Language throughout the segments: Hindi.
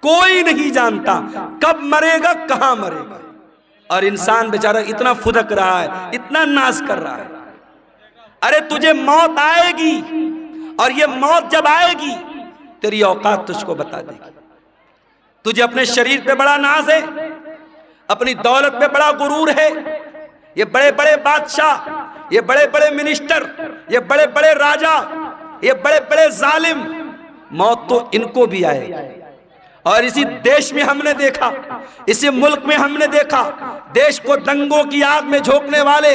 कोई नहीं जानता कब मरेगा, कहां मरेगा। और इंसान बेचारा इतना फुदक रहा है, इतना नाज कर रहा है। अरे तुझे मौत आएगी, और ये मौत जब आएगी तेरी औकात तुझको बता देगी। तुझे अपने शरीर पे बड़ा नाज है, अपनी दौलत पे बड़ा गुरूर है। ये बड़े बड़े बादशाह, ये बड़े बड़े मिनिस्टर, ये बड़े बड़े राजा, ये बड़े बड़े जालिम, मौत तो इनको भी आएगी। और इसी देश में हमने देखा, इसी मुल्क में हमने देखा, देश को दंगों की आग में झोंकने वाले,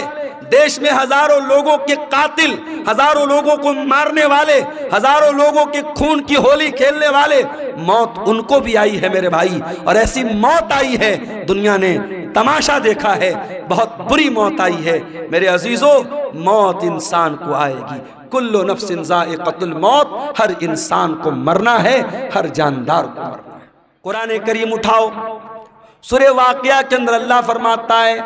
देश में हजारों लोगों के कातिल, हजारों लोगों को मारने वाले, हजारों लोगों के खून की होली खेलने वाले, मौत उनको भी आई है मेरे भाई। और ऐसी मौत आई है, दुनिया ने तमाशा देखा है, बहुत बुरी मौत आई है मेरे अजीजों। मौत इंसान को आएगी, कुल्लु नफ्सिन ज़ाइक़तुल मौत, हर इंसान को मरना है, हर जानदार को मरना है। कुरान करीम उठाओ, सूरह वाक़िया के अंदर अल्लाह फरमाता है,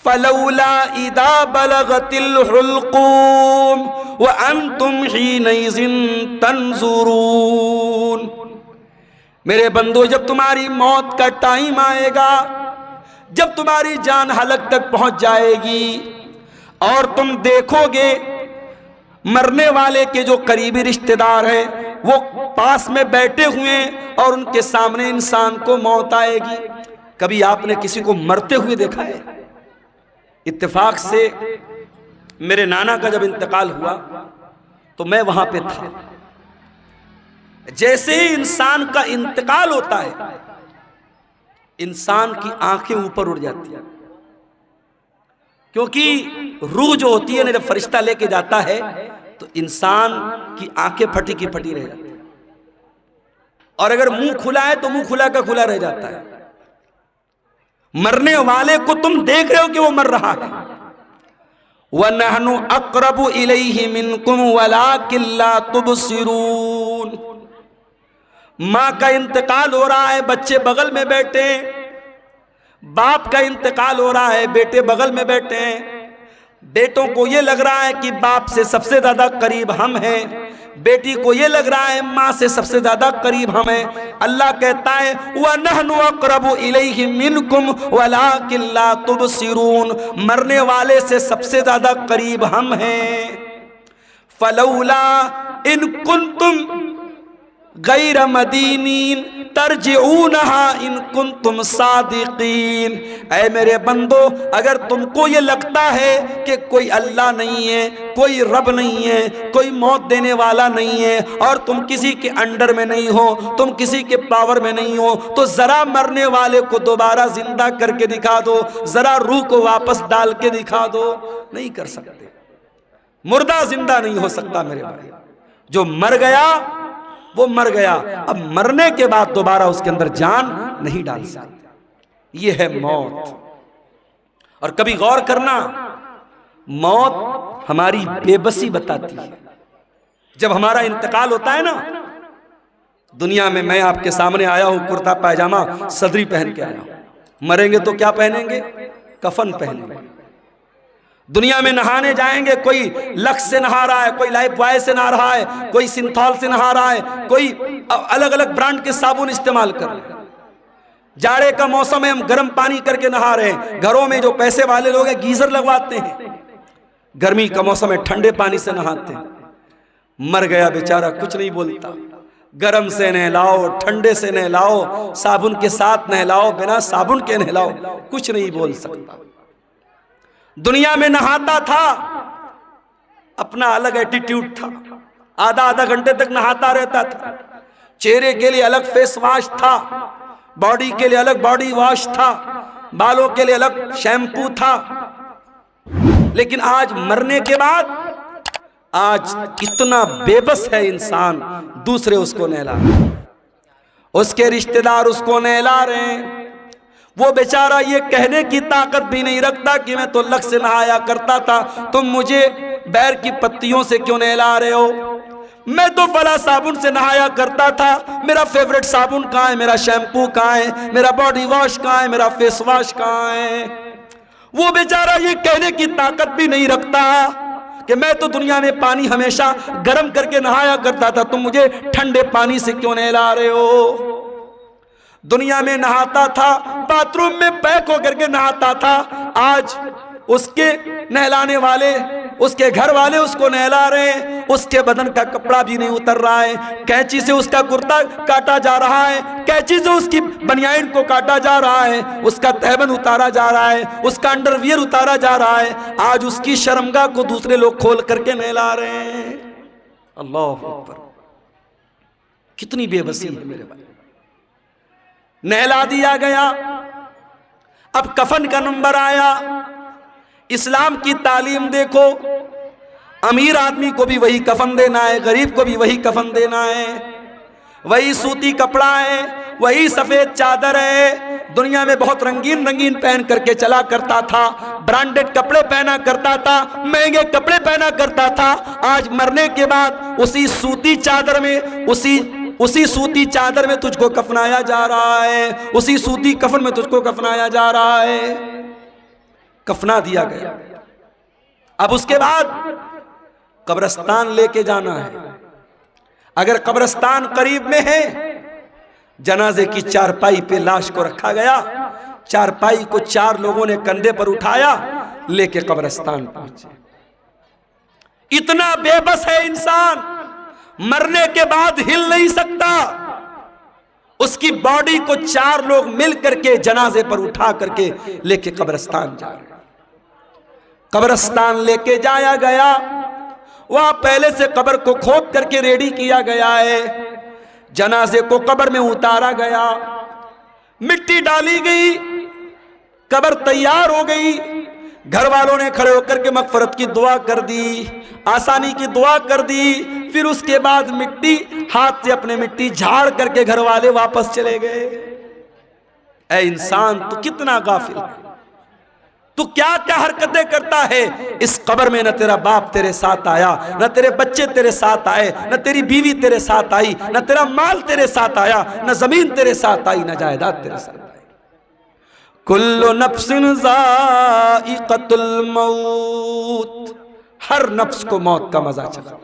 फलौला इदा बलगतिल हुल्क़ूम व अंतुम हीनइज़िन तंज़ुरून। मेरे बंदो, जब तुम्हारी मौत का टाइम आएगा, जब तुम्हारी जान हलक तक पहुंच जाएगी और तुम देखोगे मरने वाले के जो करीबी रिश्तेदार हैं वो पास में बैठे हुए और उनके सामने इंसान को मौत आएगी। कभी आपने किसी को मरते हुए देखा है? इत्तेफाक से मेरे नाना का जब इंतकाल हुआ तो मैं वहां पे था। जैसे ही इंसान का इंतकाल होता है, इंसान की आंखें ऊपर उड़ जाती है, क्योंकि रूह जो होती है ना, जब फरिश्ता लेके जाता है तो इंसान की आंखें फटी की फटी रह जाती है, और अगर मुंह खुला है तो मुंह खुला का खुला रह जाता है। मरने वाले को तुम देख रहे हो कि वो मर रहा है। वनहनु अक़रबु इलैहि मिनकुम वलाकिन ला तुबसिरून। माँ का इंतकाल हो रहा है, बच्चे बगल में बैठे, बाप का इंतकाल हो रहा है, बेटे बगल में बैठे हैं। बेटों को ये लग रहा है कि बाप से सबसे ज्यादा करीब हम हैं, बेटी को ये लग रहा है माँ से सबसे ज्यादा करीब हम हैं। अल्लाह कहता है वनहनु अक़रबु इलैहि मिनकुम वलाकिन ला तुबसिरून, मरने वाले से सबसे ज्यादा करीब हम हैं। फलौला इन कुंतुम गैर मदीनीन तरजिऊनहा इन कुंतुम सादिकीन। ऐ मेरे बंदो, अगर तुमको ये लगता है कि कोई अल्लाह नहीं है, कोई रब नहीं है, कोई मौत देने वाला नहीं है, और तुम किसी के अंडर में नहीं हो, तुम किसी के पावर में नहीं हो, तो जरा मरने वाले को दोबारा जिंदा करके दिखा दो, जरा रूह को वापस डाल के दिखा दो। नहीं कर सकते, मुर्दा जिंदा नहीं हो सकता मेरे भाई। जो मर गया वो मर गया, अब मरने के बाद दोबारा उसके अंदर जान नहीं डाल सकते। ये है मौत। और कभी गौर करना, मौत हमारी बेबसी बताती है। जब हमारा इंतकाल होता है ना, दुनिया में मैं आपके सामने आया हूं कुर्ता पायजामा सदरी पहन के आया हूं, मरेंगे तो क्या पहनेंगे? कफन पहनेंगे। दुनिया में नहाने जाएंगे, कोई लक्स से नहा रहा है, कोई लाइफ बॉय से नहा रहा है, कोई सिंथॉल से नहा रहा है, कोई अलग अलग ब्रांड के साबुन इस्तेमाल कर रहे हैं। जाड़े का मौसम है, हम गर्म पानी करके नहा रहे हैं। घरों में जो पैसे वाले लोग हैं गीजर लगवाते हैं। गर्मी का मौसम है, ठंडे पानी से नहाते हैं। मर गया बेचारा, कुछ नहीं बोलता। गर्म से नहलाओ, ठंडे से नहलाओ, साबुन के साथ नहलाओ, बिना साबुन के नहलाओ, कुछ नहीं बोल सकता। दुनिया में नहाता था, अपना अलग एटीट्यूड था, आधा आधा घंटे तक नहाता रहता था। चेहरे के लिए अलग फेस वॉश था, बॉडी के लिए अलग बॉडी वॉश था, बालों के लिए अलग शैम्पू था। लेकिन आज मरने के बाद आज कितना बेबस है इंसान। दूसरे उसको नहला, उसके रिश्तेदार उसको नहला रहे हैं। वो बेचारा ये कहने की ताकत भी नहीं रखता कि मैं तो लक से नहाया करता था, तुम मुझे बैर की पत्तियों से क्यों नहला रहे हो? मैं तो फला साबुन से नहाया करता था, मेरा फेवरेट साबुन कहाँ है, मेरा शैम्पू कहाँ है, मेरा बॉडी वॉश कहाँ है, मेरा फेस वॉश कहाँ है? वो बेचारा ये कहने की ताकत भी नहीं रखता कि मैं तो दुनिया में पानी हमेशा गर्म करके नहाया करता था, तुम मुझे ठंडे पानी से क्यों नहला रहे हो? दुनिया में नहाता था, बाथरूम में पैक होकर के नहाता था, आज उसके नहलाने वाले, उसके घर वाले उसको नहला रहे हैं, उसके बदन का कपड़ा भी नहीं उतर रहा है, कैंची से उसका कुर्ता काटा जा रहा है, कैंची से उसकी बनियान को काटा जा रहा है, उसका तहबंद उतारा जा रहा है, उसका अंडरवियर उतारा जा रहा है। आज उसकी शर्मगाह को दूसरे लोग खोल करके नहला रहे हैं। अल्लाह अकबर, कितनी बेबसी है मेरे भाई। नहला दिया गया, अब कफन का नंबर आया। इस्लाम की तालीम देखो, अमीर आदमी को भी वही कफन देना है, गरीब को भी वही कफन देना है, वही सूती कपड़ा है, वही सफेद चादर है। दुनिया में बहुत रंगीन रंगीन पहन करके चला करता था, ब्रांडेड कपड़े पहना करता था, महंगे कपड़े पहना करता था। आज मरने के बाद उसी सूती चादर में, उसी सूती चादर में तुझको कफनाया जा रहा है, उसी सूती कफन में तुझको कफनाया जा रहा है। कफना दिया गया। अब उसके बाद कब्रिस्तान लेके जाना है। अगर कब्रिस्तान करीब में है, जनाजे की चारपाई पे लाश को रखा गया, चारपाई को 4 लोगों ने कंधे पर उठाया, लेके कब्रिस्तान पहुंचे। इतना बेबस है इंसान, मरने के बाद हिल नहीं सकता। उसकी बॉडी को 4 लोग मिल करके जनाजे पर उठा करके लेके कब्रिस्तान जा रहे। कब्रिस्तान लेके जाया गया, वहां पहले से कब्र को खोद करके रेडी किया गया है। जनाजे को कब्र में उतारा गया, मिट्टी डाली गई, कब्र तैयार हो गई। घर वालों ने खड़े होकर के मगफरत की दुआ कर दी, आसानी की दुआ कर दी। फिर उसके बाद मिट्टी, हाथ से अपने मिट्टी झाड़ करके घर वाले वापस चले गए। ऐ इंसान, तू कितना गाफिल है, तू क्या क्या हरकतें करता है। इस कब्र में न तेरा बाप तेरे साथ आया, न तेरे बच्चे तेरे साथ आए, न तेरी बीवी तेरे साथ आई, न तेरा माल तेरे साथ आया, न जमीन तेरे साथ आई, न जायदाद तेरे साथ आई। कुल्लु नफ्सिन ज़ाइक़तुल मौत, हर नफ्स को मौत का मजा चखना है।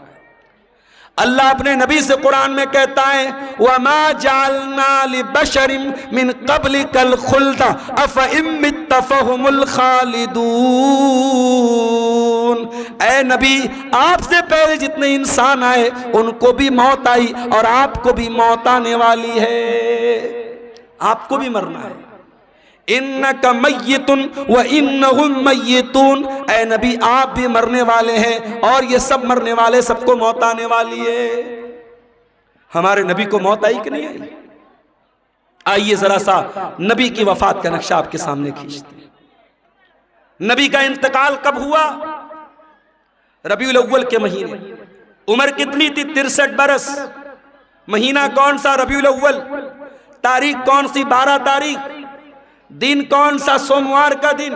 अल्लाह अपने नबी से कुरान में कहता है, वमा जअलना लिबशरिन मिन क़ब्लिकल खुल्द अफ़इन मित्त फ़हुमुल खालिदून। ऐ नबी, आपसे पहले जितने इंसान आए उनको भी मौत आई और आपको भी मौत आने वाली है, आपको भी मरना है। इन्नका मय्यितुन व इन्नहुम मय्यितून, ऐ नबी आप भी मरने वाले हैं और ये सब मरने वाले, सबको मौत आने वाली है। हमारे नबी को मौत आई कि नहीं आई? आइए जरा सा नबी की वफात का नक्शा आपके सामने खींचते हैं। नबी का इंतकाल कब हुआ? रबीउल अव्वल के महीने। उम्र कितनी थी? 63 बरस। महीना कौन सा? रबीउल अव्वल। तारीख कौन सी? 12 तारीख। दिन कौन सा? सोमवार का दिन।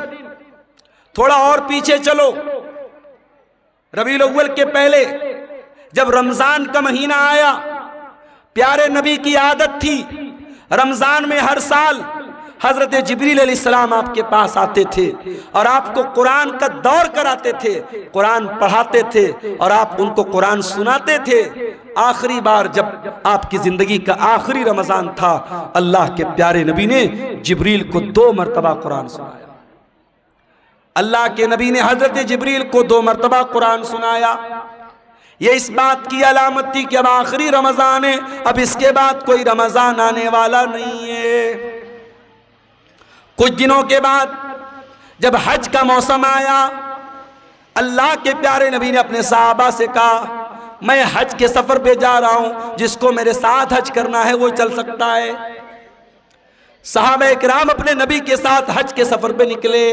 थोड़ा और पीछे चलो, रबीउल अव्वल के पहले जब रमजान का महीना आया, प्यारे नबी की आदत थी रमजान में हर साल हजरत जिब्रील अलैहिस्सलाम आपके पास आते थे और आपको कुरान का दौर कराते थे, कुरान पढ़ाते थे और आप उनको कुरान सुनाते थे। आखिरी बार जब आपकी जिंदगी का आखिरी रमजान था, अल्लाह के प्यारे नबी ने जिब्रील को 2 मरतबा कुरान सुनाया। अल्लाह के नबी ने हजरत जिब्रील को 2 मरतबा कुरान सुनाया। ये इस बात की अलामत थी कि अब आखिरी रमजान है, अब इसके बाद कोई रमजान आने वाला नहीं है। कुछ दिनों के बाद जब हज का मौसम आया, अल्लाह के प्यारे नबी ने अपने सहाबा से कहा, मैं हज के सफर पे जा रहा हूं, जिसको मेरे साथ हज करना है वो चल सकता है। सहाबा इकराम अपने नबी के साथ हज के सफर पे निकले।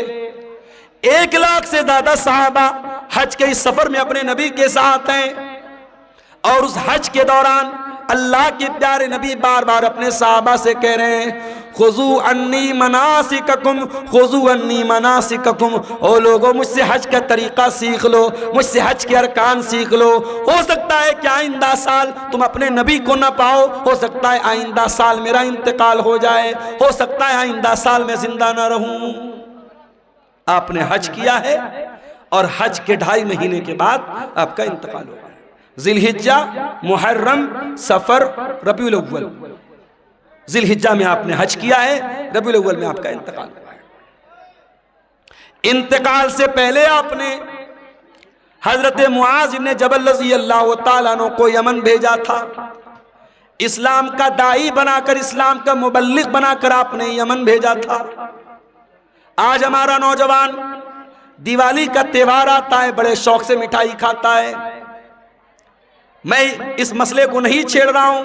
1 लाख से ज्यादा सहाबा हज के इस सफर में अपने नबी के साथ हैं और उस हज के दौरान अल्लाह के प्यारे नबी बार बार अपने सहाबा से कह रहे हैं, खुजू अन्नी मनासिककुम, खुजू अन्नी मनासिककुम। ओ लोगों, मुझसे हज का तरीका सीख लो, मुझसे हज के अरकान सीख लो। हो सकता है कि आइंदा साल तुम अपने नबी को ना पाओ, हो सकता है आइंदा साल मेरा इंतकाल हो जाए, हो सकता है आइंदा साल मैं जिंदा ना रहूं। आपने हज किया है और हज के 2.5 महीने के बाद आपका इंतकाल होगा। जिलहिज्जा, मुहर्रम, सफर, रबीउल अव्वल, जिलहिज्जा में आपने हज किया है, रबीउल अव्वल में आपका इंतकाल हुआ है। इंतकाल से पहले आपने हजरत मुआज इब्न जबल रज़ी अल्लाह तआला अन्हु को यमन भेजा था। इस्लाम का दाई बनाकर, इस्लाम का मुबल्लिग बनाकर आपने यमन भेजा था। आज हमारा नौजवान दिवाली का त्योहार आता है, बड़े शौक से मिठाई खाता है। मैं इस मसले को नहीं छेड़ रहा हूं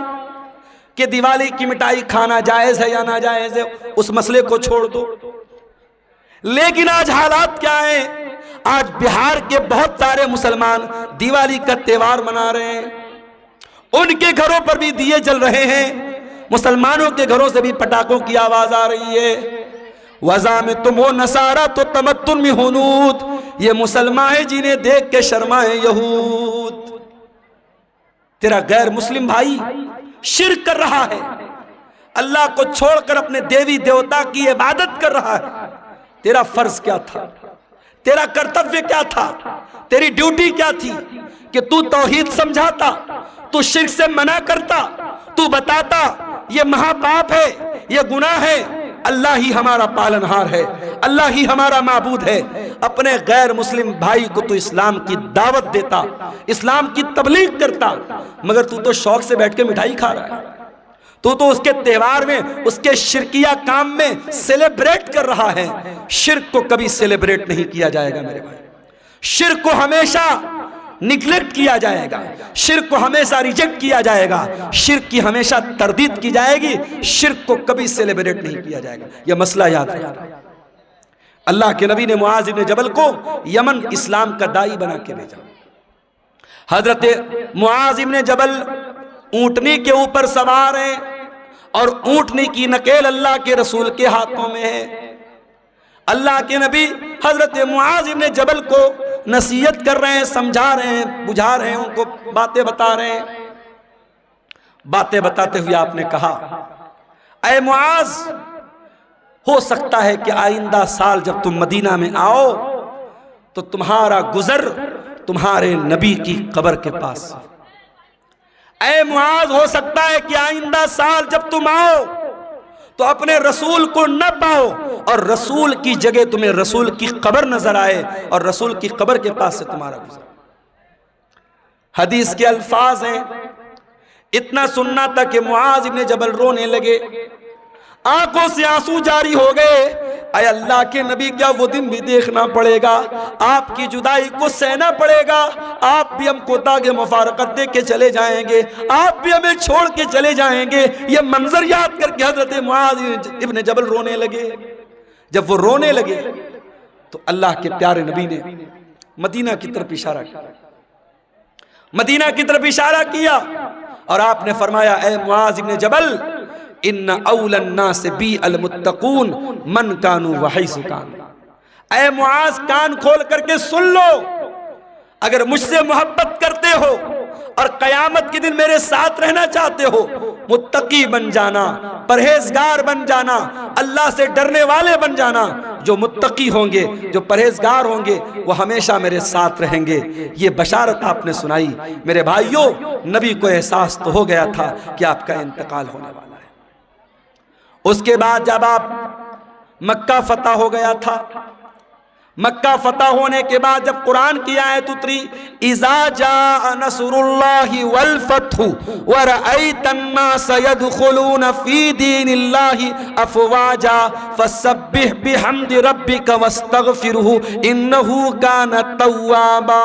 कि दिवाली की मिठाई खाना जायज है या ना जायज है, उस मसले को छोड़ दो। लेकिन आज हालात क्या है? आज बिहार के बहुत सारे मुसलमान दिवाली का त्योहार मना रहे हैं, उनके घरों पर भी दिए जल रहे हैं, मुसलमानों के घरों से भी पटाखों की आवाज आ रही है। वज़ा में तुम हो नसारा तो तमत्तुन में हुनूद, ये मुसलमान है जिन्हें देख के शर्माए यहूद। तेरा गैर मुस्लिम भाई शिर्क कर रहा है, अल्लाह को छोड़कर अपने देवी देवता की इबादत कर रहा है। तेरा फर्ज क्या था? तेरा कर्तव्य क्या था? तेरी ड्यूटी क्या थी कि तू तौहीद समझाता, तू शिर्क से मना करता, तू बताता ये महापाप है, ये गुनाह है, अल्लाह ही हमारा पालनहार है, अल्लाह ही हमारा माबूद है। अपने गैर मुस्लिम भाई को तू इस्लाम की दावत देता, इस्लाम की तबलीग करता, मगर तू तो शौक से बैठ के मिठाई खा रहा है। तू तो उसके त्योहार में, उसके शिरकिया काम में सेलिब्रेट कर रहा है। शिर्क को कभी सेलिब्रेट नहीं किया जाएगा मेरे भाई, शिर्क को हमेशा निग्लेक्ट किया जाएगा, शिर्क को हमेशा रिजेक्ट किया जाएगा, शिर्क की हमेशा तरदीद की जाएगी, शिर्क को कभी सेलिब्रेट नहीं किया जाएगा। यह मसला याद रखना। अल्लाह के नबी ने मुआज इब्न जबल को यमन इस्लाम का दाई बना के भेजा। हजरत मुआज इब्न जबल ऊंटनी के ऊपर सवार हैं और ऊंटनी की नकेल अल्लाह के रसूल के हाथों में है। अल्लाह के नबी हजरत मुआज इब्न जबल को नसीहत कर रहे हैं, समझा रहे हैं, बुझा रहे हैं, उनको बातें बता रहे हैं। बातें बताते हुए आपने कहा, ऐ मुआज, हो सकता है कि आइंदा साल जब तुम मदीना में आओ तो तुम्हारा गुजर तुम्हारे नबी की कब्र के पास। ऐ मुआज, हो सकता है कि आइंदा साल जब तुम आओ तो अपने रसूल को न पाओ और रसूल की जगह तुम्हें रसूल की कब्र नजर आए और रसूल की कब्र के पास से तुम्हारा गुजर। हदीस के अल्फाज हैं, इतना सुनना था कि मुआज इब्न जबल रोने लगे, आंखों से आंसू जारी हो गए। अय अल्लाह के नबी, क्या वो दिन भी देखना पड़ेगा? आपकी जुदाई को सहना पड़ेगा, आप भी हमको दागे मुफारकत दे के चले जाएंगे, आप भी हमें छोड़ के चले जाएंगे। ये मंजर याद करके हजरत मुआज इब्न जबल रोने लगे। जब वो रोने लगे तो अल्लाह के प्यारे नबी ने मदीना की तरफ इशारा किया, मदीना की तरफ इशारा किया और आपने फरमाया, ऐ मुआज इब्न जबल, इन्ना औलन नास बी अल मुत्तकून मन कानू वहैसु कान। ऐ मुआज, कान खोल करके सुन लो, अगर मुझसे मोहब्बत करते हो और कयामत के दिन मेरे साथ रहना चाहते हो, मुत्तकी बन जाना, परहेजगार बन जाना, अल्लाह से डरने वाले बन जाना। जो मुत्तकी होंगे, जो परहेजगार होंगे, वो हमेशा मेरे साथ रहेंगे। ये बशारत आपने सुनाई। मेरे भाइयों, नबी को एहसास तो हो गया था कि आपका इंतकाल होने वाला है। उसके बाद जब आप मक्का फतह हो गया था, मक्का फतह होने के बाद जब कुरान की आयत उतरी, इज़ा जा नसरुल्लाहि वल फतहु व रअयतन नास यदखुलून फी दीनिल्लाहि अफवाजा फसब्बिह बिहम्दि रब्बिका वस्तगफिरहु इन्नहु कान तव्वाबा।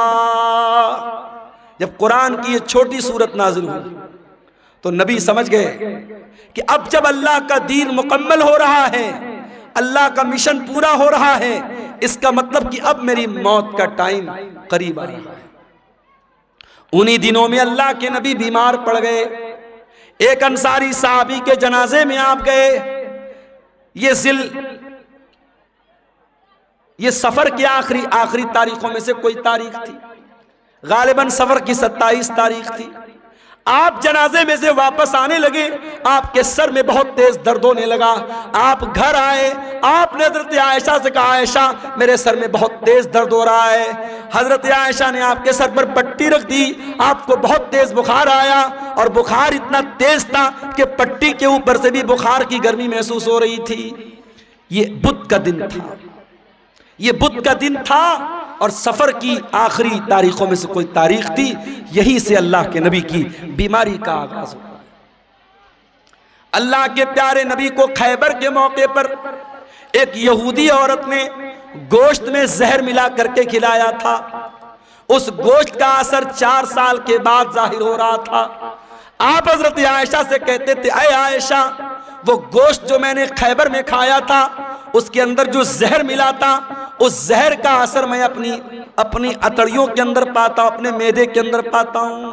जब कुरान की ये छोटी सूरत नाज़िल हुई तो नबी समझ गए कि अब जब अल्लाह का दीन मुकम्मल हो रहा है, अल्लाह का मिशन पूरा हो रहा है, इसका मतलब कि अब मेरी मौत का टाइम करीब आ रहा है। उन्हीं दिनों में अल्लाह के नबी बीमार पड़ गए। एक अंसारी साहबी के जनाजे में आप गए। ये सफर की आखिरी तारीखों में से कोई तारीख थी, गालिबन सफर की 27 तारीख थी। आप जनाजे में से वापस आने लगे, आपके सर में बहुत तेज दर्द होने लगा। आप घर आए, आपने हजरत आयशा से कहा, आयशा मेरे सर में बहुत तेज दर्द हो रहा है। हजरत आयशा ने आपके सर पर पट्टी रख दी, आपको बहुत तेज बुखार आया और बुखार इतना तेज था कि पट्टी के ऊपर से भी बुखार की गर्मी महसूस हो रही थी। ये बुध का दिन था, ये बुध का दिन था और सफर की आखिरी तारीखों में से कोई तारीख थी। यहीं से अल्लाह के नबी की बीमारी का आगाज हुआ। अल्लाह के प्यारे नबी को खैबर के मौके पर एक यहूदी औरत ने गोश्त में जहर मिला करके खिलाया था। उस गोश्त का असर 4 साल के बाद जाहिर हो रहा था। आप हजरत आयशा से कहते थे, अय आयशा, वो गोश्त जो मैंने खैबर में खाया था उसके अंदर जो जहर मिला था, उस जहर का असर मैं अपनी अतड़ियों के अंदर पाता हूं, अपने मैदे के अंदर पाता हूं।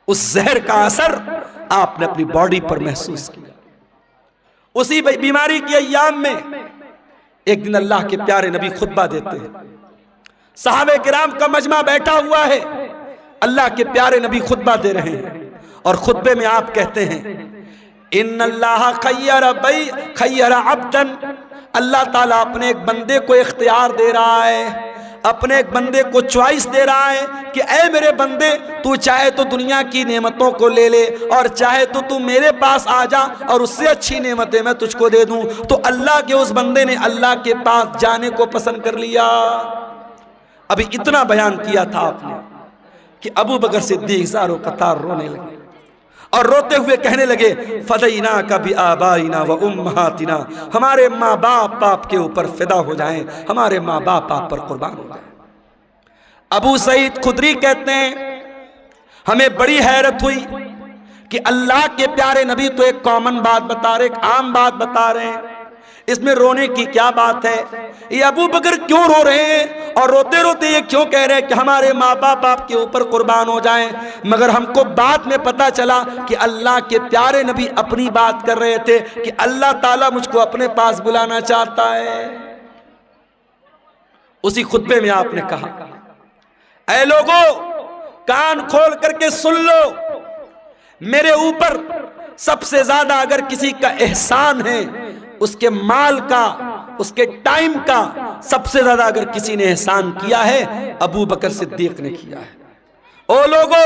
उस जहर का असर आपने अपनी बॉडी पर महसूस किया। उसी बीमारी के अय्याम में एक दिन अल्लाह के प्यारे नबी खुतबा देते हैं, सहाबे किराम का मजमा बैठा हुआ है, अल्लाह के प्यारे नबी खुतबा दे रहे हैं और खुतबे में आप कहते हैं, इन्नल्लाह खय्यरा अब्दन, अल्लाह ताला अपने एक बंदे को इख्तियार दे रहा है, अपने एक बंदे को चॉइस दे रहा है कि ऐ मेरे बंदे, तू चाहे तो दुनिया की नेमतों को ले ले और चाहे तो तू मेरे पास आ जा और उससे अच्छी नेमतें मैं तुझको दे दूं। तो अल्लाह के उस बंदे ने अल्लाह के पास जाने को पसंद कर लिया। अभी इतना बयान किया था आपने कि अबू बकर सिद्दीक ज़ारो कतार रोने लगे और रोते हुए कहने लगे, फदैना कभी आबाइना व उम्महातिना, हमारे माँ बाप के ऊपर फिदा हो जाएं, हमारे माँ बाप पर कुर्बान हो जाएं। अबू सईद खुदरी कहते हैं, हमें बड़ी हैरत हुई कि अल्लाह के प्यारे नबी तो एक कॉमन बात बता रहे, एक आम बात बता रहे हैं, इसमें रोने की क्या बात है? ये अबू बकर क्यों रो रहे हैं और रोते रोते ये क्यों कह रहे हैं कि हमारे माँ बाप आपके ऊपर कुर्बान हो जाएं? मगर हमको बाद में पता चला कि अल्लाह के प्यारे नबी अपनी बात कर रहे थे कि अल्लाह ताला मुझको अपने पास बुलाना चाहता है। उसी खुतबे में आपने कहा, ऐ लोगों, कान खोल करके सुन लो, मेरे ऊपर सबसे ज्यादा अगर किसी का एहसान है, उसके माल का, उसके टाइम का सबसे ज्यादा अगर किसी ने एहसान किया है, अबू बकर सिद्दीक ने किया है। ओ लोगों,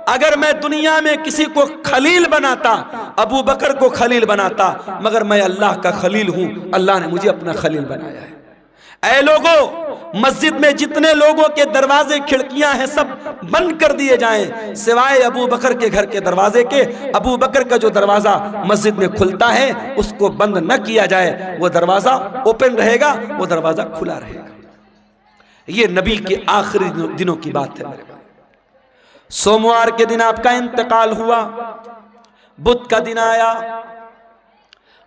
अगर मैं दुनिया में किसी को खलील बनाता, अबू बकर को खलील बनाता, मगर मैं अल्लाह का खलील हूं, अल्लाह ने मुझे अपना खलील बनाया है। ऐ लोगों, मस्जिद में जितने लोगों के दरवाजे खिड़कियां हैं सब बंद कर दिए जाएं, सिवाय अबू बकर के घर के दरवाजे के। अबू बकर का जो दरवाजा मस्जिद में खुलता है उसको बंद न किया जाए, वो दरवाजा ओपन रहेगा, वो दरवाजा खुला रहेगा। ये नबी के आखिरी दिनों की बात है मेरे भाई। सोमवार के दिन आपका इंतकाल हुआ, बुध का दिन आया।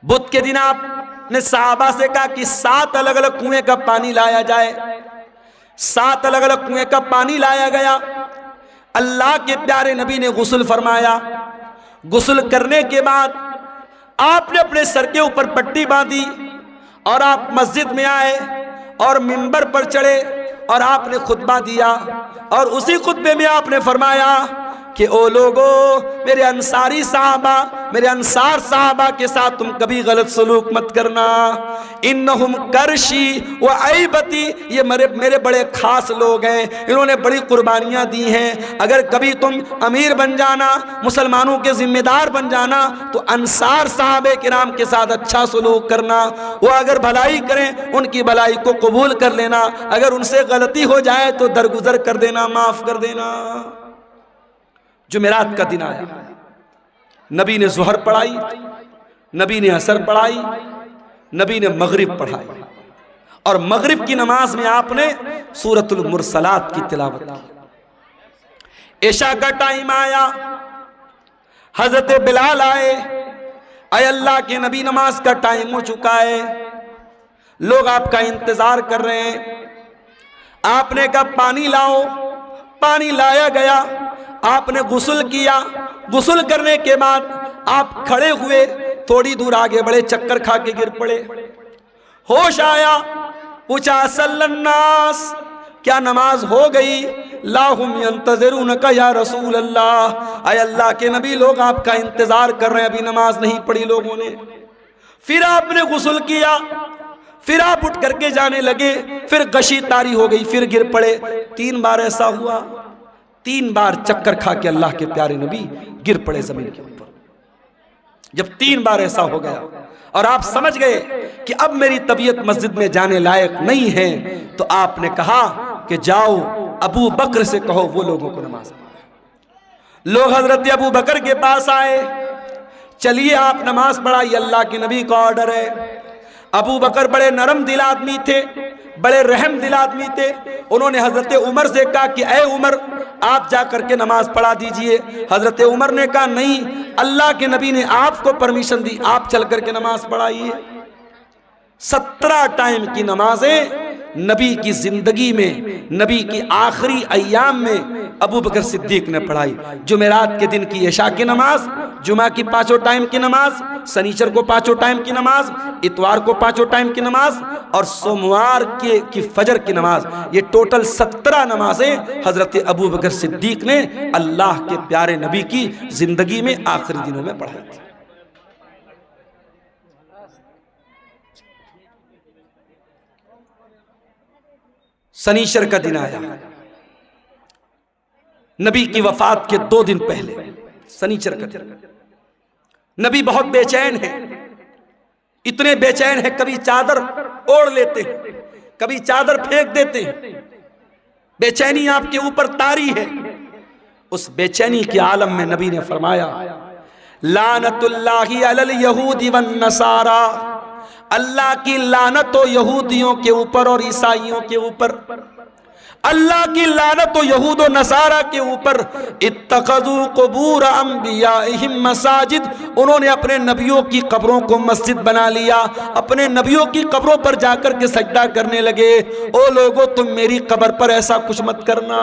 बुध के दिन आपने सहाबा से कहा कि 7 अलग अलग कुएं का पानी लाया जाए। 7 अलग अलग कुएं का पानी लाया गया। अल्लाह के प्यारे नबी ने गुस्ल फरमाया। गुस्ल करने के बाद आपने अपने सर के ऊपर पट्टी बांधी और आप मस्जिद में आए और मिंबर पर चढ़े और आपने खुतबा दिया। और उसी खुतबे में आपने फरमाया कि ओ लोगों, मेरे अंसारी साहबा, मेरे अंसार साहबा के साथ तुम कभी गलत सलूक मत करना। इन्नहुम करशी व ऐबती, ये मेरे बड़े खास लोग हैं, इन्होंने बड़ी कुर्बानियाँ दी हैं। अगर कभी तुम अमीर बन जाना, मुसलमानों के जिम्मेदार बन जाना, तो अंसार साहबे किराम के साथ अच्छा सलूक करना। वो अगर भलाई करें, उनकी भलाई को कबूल कर लेना। अगर उनसे गलती हो जाए तो दरगुजर कर देना, माफ़ कर देना। जुमेरात का दिन आया, नबी ने ज़ुहर पढ़ाई, नबी ने असर पढ़ाई, नबी ने मगरिब पढ़ाई और मगरिब की नमाज में आपने सूरतुल मुरसलात की तिलावत की। इशा का टाइम आया, हजरत बिलाल आए, अय अल्लाह के नबी नमाज का टाइम हो चुका है, लोग आपका इंतजार कर रहे हैं। आपने कहा पानी लाओ, पानी लाया गया। आपने गुस्ल किया। गुस्ल करने के बाद आप खड़े हुए, थोड़ी दूर आगे बढ़े, चक्कर खा के गिर पड़े। होश आया, पूछा सल्लन्नास, क्या नमाज हो गई? लाहुम यंतज़िरूनका या रसूल अल्लाह, आय अल्लाह के नबी लोग आपका इंतजार कर रहे हैं, अभी नमाज नहीं पढ़ी लोगों ने। फिर आपने गुस्ल किया, फिर आप उठ करके जाने लगे, फिर गशी तारी हो गई, फिर गिर पड़े। 3 बार ऐसा हुआ, 3 बार चक्कर खा के अल्लाह के प्यारे नबी गिर पड़े जमीन के ऊपर। जब 3 बार ऐसा हो गया और आप समझ गए कि अब मेरी तबीयत मस्जिद में जाने लायक नहीं है, तो आपने कहा कि जाओ अबू बकर से कहो वो लोगों को नमाज पढ़ाए। लोग हजरत अबू बकर के पास आए, चलिए आप नमाज पढ़ाइए, अल्लाह के नबी का ऑर्डर है। अबू बकर बड़े नरम दिल आदमी थे, बड़े रहम दिल आदमी थे। उन्होंने हजरत उमर से कहा कि ऐ उमर, आप जा करके नमाज पढ़ा दीजिए। हजरत उमर ने कहा नहीं, अल्लाह के नबी ने आपको परमिशन दी, आप चल करके नमाज पढ़ाइए। 17 टाइम की नमाजें नबी की जिंदगी में, नबी की आखिरी अय्याम में अबू बकर सिद्दीक ने पढ़ाई। जुमेरात के दिन की इशा की नमाज, जुमा की 5 टाइम की नमाज, शनिचर को 5 टाइम की नमाज, इतवार को 5 टाइम की नमाज और सोमवार की फजर की नमाज। ये टोटल 17 नमाजें हजरत अबू बकर सिद्दीक ने अल्लाह के प्यारे नबी की जिंदगी में आखिरी दिनों में पढ़ाई थी। शनीचर का दिन आया, नबी की वफात के 2 दिन पहले शनीचर का दिन। नबी बहुत बेचैन है, इतने बेचैन है कभी चादर ओढ़ लेते हैं, कभी चादर फेंक देते हैं। बेचैनी आपके ऊपर तारी है। उस बेचैनी के आलम में नबी ने फरमाया, लानतुल्लाहि अलल यहूदी वन नसारा, अल्लाह की लानत हो यहूदियों के ऊपर और ईसाइयों के ऊपर, अल्लाह की लानत हो यहूद और नसारा के ऊपर। इत्तखज़ू क़ुबूर अंबियाइहिम मसाजिद, उन्होंने अपने नबियों की कब्रों को मस्जिद बना लिया, अपने नबियों की कब्रों पर जाकर के सजदा करने लगे। ओ लोगों, तुम मेरी कब्र पर ऐसा कुछ मत करना।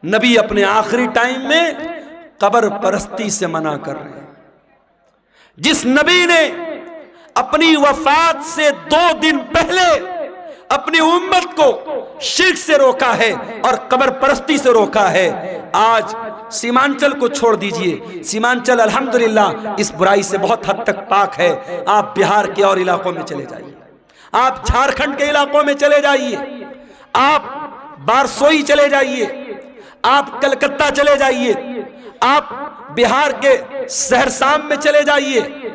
नबी अपने आखिरी टाइम में कब्र परस्ती से मना कर रहे हैं। जिस नबी ने अपनी वफात से 2 दिन पहले अपनी उम्मत को शिर्क से रोका है और कब्र परस्ती से रोका है, आज सीमांचल को छोड़ दीजिए। सीमांचल अल्हम्दुलिल्लाह इस बुराई से बहुत हद तक पाक है। आप बिहार के और इलाकों में चले जाइए, आप झारखंड के इलाकों में चले जाइए, आप बारसोई चले जाइए, आप कलकत्ता चले जाइए, आप बिहार के सहरसाम में चले जाइए।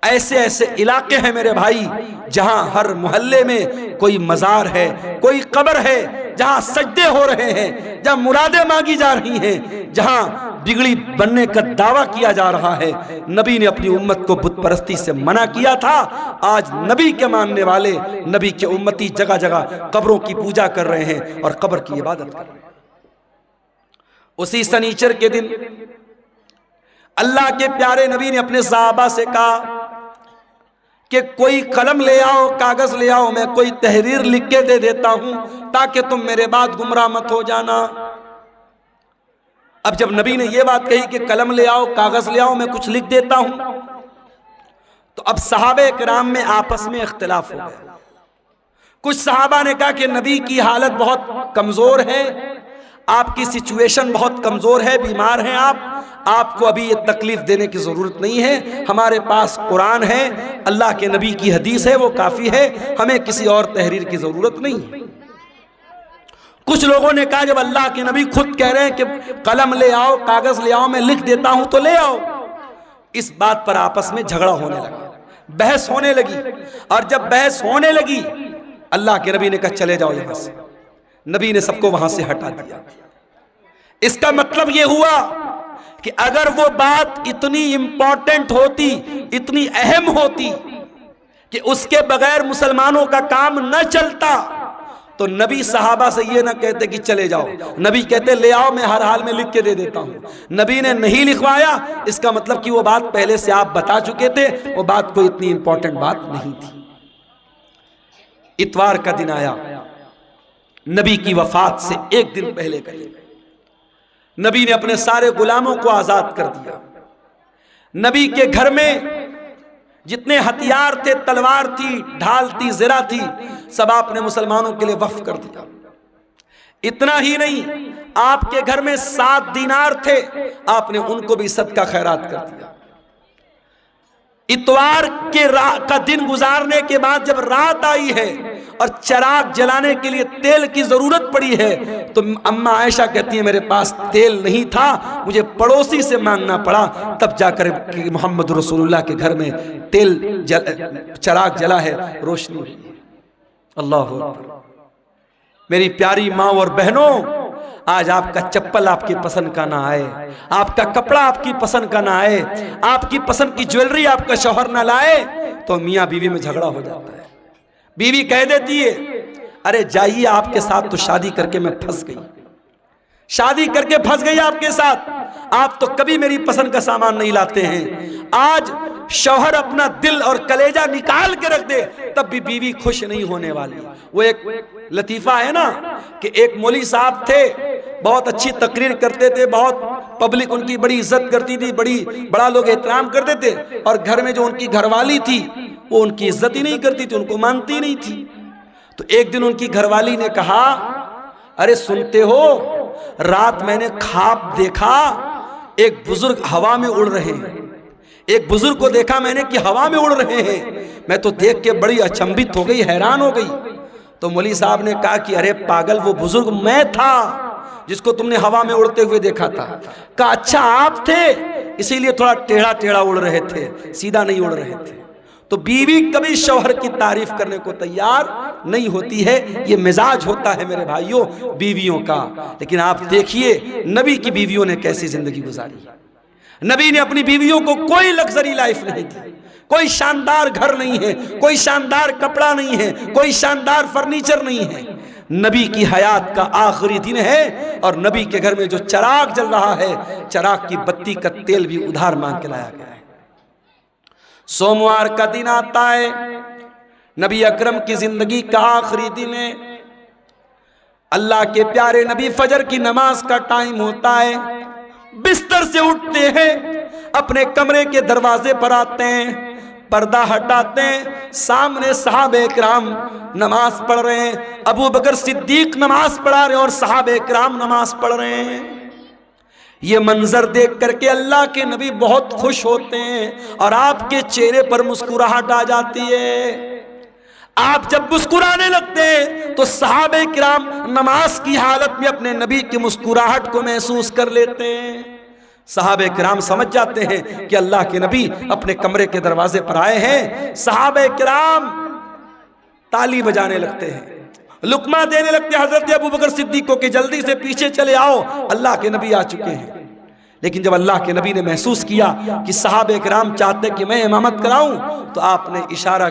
ऐसे ऐसे इलाके हैं मेरे भाई जहां हर मोहल्ले में कोई मजार है, कोई कब्र है, जहां सजदे हो रहे हैं, जहां मुरादें मांगी जा रही हैं, जहां बिगड़ी बनने का दावा किया जा रहा है। नबी ने अपनी उम्मत को बुत परस्ती से मना किया था। आज नबी के मानने वाले, नबी के उम्मती जगह जगह कब्रों की पूजा कर रहे हैं और कब्र की इबादत कर रहे हैं। उसी शनीचर के दिन अल्लाह के प्यारे नबी ने अपने सहाबा से कहा कि कोई कलम ले आओ, कागज ले आओ, मैं कोई तहरीर लिख के दे देता हूं ताकि तुम मेरे बाद गुमराह मत हो जाना। अब जब नबी ने यह बात कही कि कलम ले आओ, कागज ले आओ, मैं कुछ लिख देता हूं, तो अब सहाबे किराम में आपस में इख्तिलाफ हो गया। कुछ सहाबा ने कहा कि नबी की हालत बहुत कमजोर है, आपकी सिचुएशन बहुत कमजोर है, बीमार हैं आपको अभी ये तकलीफ देने की जरूरत नहीं है, हमारे पास कुरान है, अल्लाह के नबी की हदीस है, वो काफी है, हमें किसी और तहरीर की जरूरत नहीं है। कुछ लोगों ने कहा जब अल्लाह के नबी खुद कह रहे हैं कि कलम ले आओ, कागज ले आओ, मैं लिख देता हूं तो ले आओ। इस बात पर आपस में झगड़ा होने लगा, बहस होने लगी, और जब बहस होने लगी अल्लाह के नबी ने कहा चले जाओ यहां से। नबी ने सबको वहां से हटा दिया। इसका मतलब यह हुआ कि अगर वो बात इतनी इंपॉर्टेंट होती, इतनी अहम होती कि उसके बगैर मुसलमानों का काम न चलता, तो नबी सहाबा से ये ना कहते कि चले जाओ, नबी कहते ले आओ, मैं हर हाल में लिख के दे देता हूं। नबी ने नहीं लिखवाया, इसका मतलब कि वो बात पहले से आप बता चुके थे, वो बात कोई इतनी इंपॉर्टेंट बात नहीं थी। इतवार का दिन आया, नबी की वफात से 1 दिन पहले का दिन। नबी ने अपने सारे गुलामों को आजाद कर दिया। नबी के घर में जितने हथियार थे, तलवार थी, ढाल थी, ज़रा थी, सब आपने मुसलमानों के लिए वक्फ कर दिया। इतना ही नहीं, आपके घर में 7 दीनार थे, आपने उनको भी सदका खैरात कर दिया। इतवार का दिन गुजारने के बाद जब रात आई है और चिराग जलाने के लिए तेल की जरूरत पड़ी है, तो अम्मा आयशा कहती है मेरे पास तेल नहीं था, मुझे पड़ोसी से मांगना पड़ा, तब जाकर मोहम्मद रसूलुल्लाह के घर में चिराग जला है, रोशनी हुई है। अल्लाह अकबर। मेरी प्यारी माँ और बहनों, आज आपका चप्पल आपकी पसंद का ना आए, आपका कपड़ा आपकी पसंद का ना आए, आपकी पसंद की ज्वेलरी आपका शौहर ना लाए, तो मियाँ बीवी में झगड़ा हो जाता है। बीवी कह देती है अरे जाइए, आपके साथ तो शादी करके मैं फंस गई, शादी करके फंस गई आपके साथ, आप तो कभी मेरी पसंद का सामान नहीं लाते हैं। आज शौहर अपना दिल और कलेजा निकाल के रख दे, तब भी बीवी खुश नहीं होने वाली। वो एक लतीफा है ना कि एक मौलवी साहब थे, बहुत अच्छी तकरीर करते थे, बहुत पब्लिक उनकी बड़ी इज्जत करती थी, बड़ा लोग एहतराम करते थे, और घर में जो उनकी घरवाली थी वो उनकी इज्जत ही नहीं करती थी, उनको मानती नहीं थी। तो एक दिन उनकी घरवाली ने कहा अरे सुनते हो, रात मैंने ख्वाब देखा एक बुजुर्ग हवा में उड़ रहे हैं, एक बुजुर्ग को देखा मैंने कि हवा में उड़ रहे हैं, मैं तो देख के बड़ी अचंभित हो गई, हैरान हो गई। तो मौलवी साहब ने कहा कि अरे पागल, वो बुजुर्ग मैं था जिसको तुमने हवा में उड़ते हुए देखा था। कहा अच्छा आप थे, इसीलिए थोड़ा टेढ़ा टेढ़ा उड़ रहे थे, सीधा नहीं उड़ रहे थे। तो बीवी कभी शौहर की तारीफ करने को तैयार नहीं होती है, ये मिजाज होता है मेरे भाइयों बीवियों का। लेकिन आप देखिए नबी की बीवियों ने कैसी जिंदगी गुजारी। नबी ने अपनी बीवियों को कोई लग्जरी लाइफ नहीं दी, कोई शानदार घर नहीं है, कोई शानदार कपड़ा नहीं है, कोई शानदार फर्नीचर नहीं है। नबी की हयात का आखिरी दिन है और नबी के घर में जो चिराग जल रहा है, चिराग की बत्ती का तेल भी उधार मांग के लाया गया है। सोमवार का दिन आता है, नबी अकरम की जिंदगी का आखिरी दिन है। अल्लाह के प्यारे नबी फजर की नमाज का टाइम होता है, बिस्तर से उठते हैं, अपने कमरे के दरवाजे पर आते हैं, पर्दा हटाते हैं, सामने सहाबे किराम नमाज पढ़ रहे हैं, अबू बकर सिद्दीक नमाज पढ़ा रहे हैं और सहाबे किराम नमाज पढ़ रहे हैं। ये मंजर देख करके अल्लाह के नबी बहुत खुश होते हैं और आपके चेहरे पर मुस्कुराहट आ जाती है। आप जब मुस्कुराने लगते हैं तो सहाबे किराम नमाज की हालत में अपने नबी की मुस्कुराहट को महसूस कर लेते हैं। सहाबे किराम समझ जाते हैं कि अल्लाह के नबी अपने कमरे के दरवाजे पर आए हैं। सहाबे किराम ताली बजाने लगते हैं, लुकमा देने लगते हैं हजरत अबू बकर सिद्दीक को कि जल्दी से पीछे चले आओ, अल्लाह के नबी आ चुके हैं। लेकिन जब अल्लाह के नबी ने महसूस किया कि सहाबे किराम चाहते कि मैं इमामत कराऊं, तो आपने इशारा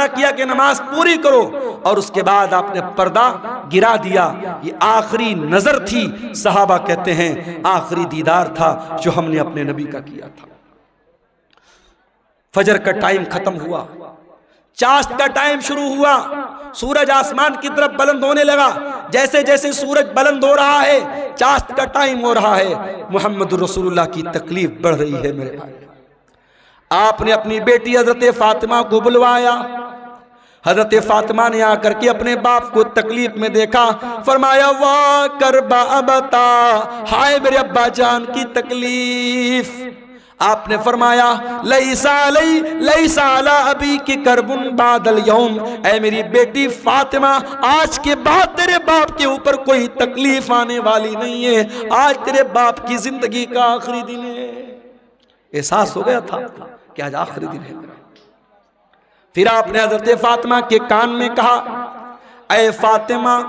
किया कि नमाज पूरी करो, और उसके बाद आपने पर्दा गिरा दिया। ये आखिरी नजर थी, सहाबा कहते हैं आखिरी दीदार था जो हमने अपने नबी का किया था। फजर का टाइम खत्म हुआ, चाश्त का टाइम शुरू हुआ, सूरज आसमान की तरफ बुलंद होने लगा। जैसे जैसे सूरज बुलंद हो रहा है, चाश्त का टाइम हो रहा है, मोहम्मद रसूलुल्लाह की तकलीफ बढ़ रही है मेरे भाई। आपने अपनी बेटी हजरत फातिमा को बुलवाया। हजरत फातिमा ने आकर के अपने बाप को तकलीफ में देखा, फरमाया वाह करबा अबता, हाय मेरे अब्बा जान की तकलीफ। आपने फरमाया लईसा अला अबी की करबुन बादल यौम, ऐ मेरी बेटी फातिमा, आज के बाद तेरे बाप के ऊपर कोई तकलीफ आने वाली नहीं है, आज तेरे बाप की जिंदगी का आखिरी दिन है। एहसास हो गया था कि आज आखिरी दिन है। फिर आपने हजरत फातिमा के कान में कहा, ऐ फातिमा,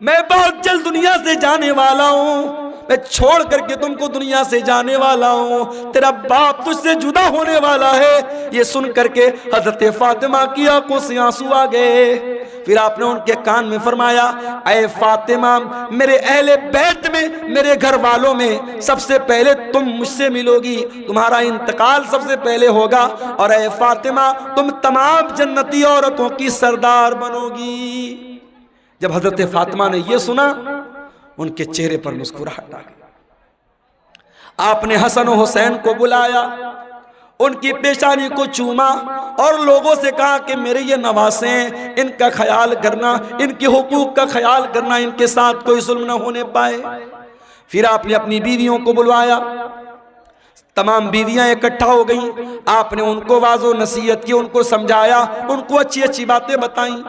मैं बहुत जल्द दुनिया से जाने वाला हूँ, मैं छोड़ करके तुमको दुनिया से जाने वाला हूँ, तेरा बाप तुझसे जुदा होने वाला है। ये सुन करके हजरत फातिमा की आंखों से आंसू आ गए। फिर आपने उनके कान में फरमाया, ऐ फातिमा, मेरे अहले बैत में, मेरे घर वालों में सबसे पहले तुम मुझसे मिलोगी, तुम्हारा इंतकाल सबसे पहले होगा, और ऐ फातिमा, तुम तमाम जन्नती औरतों की सरदार बनोगी। जब हजरत फातिमा ने यह सुना, उनके चेहरे पर मुस्कुराहट आ गई। आपने हसन और हुसैन को बुलाया, उनकी पेशानी को चूमा और लोगों से कहा कि मेरे ये नवासे हैं, इनका ख्याल करना, इनके हुकूक का ख्याल करना, इनके साथ कोई जुल्म न होने पाए। फिर आपने अपनी बीवियों को बुलवाया, तमाम बीवियां इकट्ठा हो गई। आपने उनको वाजो नसीहत की, उनको समझाया, उनको अच्छी अच्छी बातें बताई।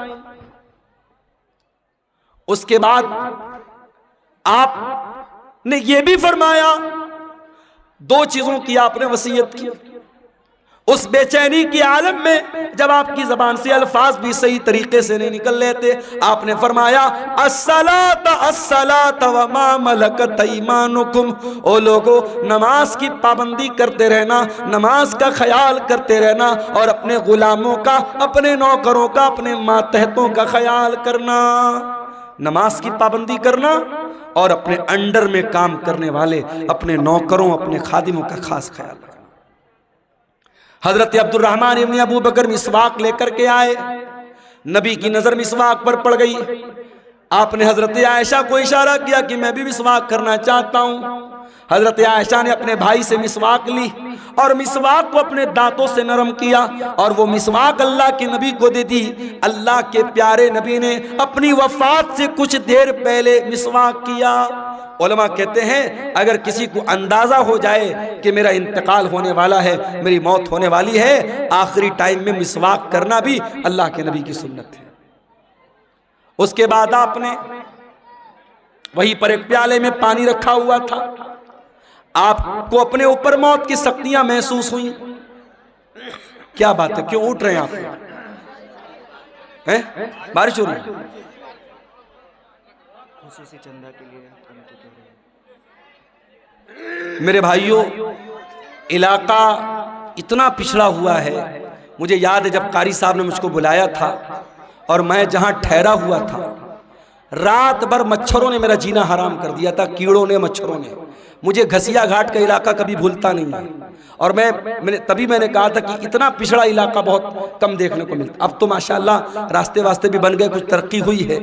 उसके बाद आपने ये भी फरमाया, दो चीजों की आपने वसीयत की। उस बेचैनी के आलम में जब आपकी जबान से अल्फाज भी सही तरीके से नहीं निकल लेते, आपने फरमाया अस्सलात अस्सलात व मा मलकत ऐमानुकुम। ओ लोगो, नमाज की पाबंदी करते रहना, नमाज का ख्याल करते रहना और अपने गुलामों का, अपने नौकरों का, अपने मातहतों का ख्याल करना। नमाज की पाबंदी करना और अपने अंडर में काम करने वाले अपने नौकरों, अपने खादिमों का खास ख्याल रखना। हजरत अब्दुर्रहमान इब्न अबू बकर मिसवाक लेकर के आए, नबी की नजर मिसवाक पर पड़ गई। आपने हजरत आयशा को इशारा किया कि मैं भी मिसवाक करना चाहता हूं। हजरत आयशा ने अपने भाई से मिसवाक ली और मिसवाक को अपने दांतों से नरम किया और वो मिसवाक अल्लाह के नबी को दे दी। अल्लाह के प्यारे नबी ने अपनी वफात से कुछ देर पहले मिसवाक किया। उलमा कहते हैं अगर किसी को अंदाजा हो जाए कि मेरा इंतकाल होने वाला है, मेरी मौत होने वाली है, आखिरी टाइम में मिसवाक करना भी अल्लाह के नबी की सुन्नत है। उसके बाद आपने वहीं पर एक प्याले में पानी रखा हुआ था। आपको अपने ऊपर मौत की सख्तियां महसूस हुई। क्या बात है, क्यों उठ रहे हैं आप? हैं? बारिश हो रही है? चंदा के लिए मेरे भाइयों, इलाका इतना पिछड़ा हुआ है। मुझे याद है जब कारी साहब ने मुझको बुलाया था और मैं जहां ठहरा हुआ था, रात भर मच्छरों ने मेरा जीना हराम कर दिया था, कीड़ों ने, मच्छरों ने। मुझे घसिया घाट का इलाका कभी भूलता नहीं है। और मैंने कहा था कि इतना पिछड़ा इलाका बहुत कम देखने को मिलता। अब तो माशाअल्लाह रास्ते वास्ते भी बन गए, कुछ तरक्की हुई है।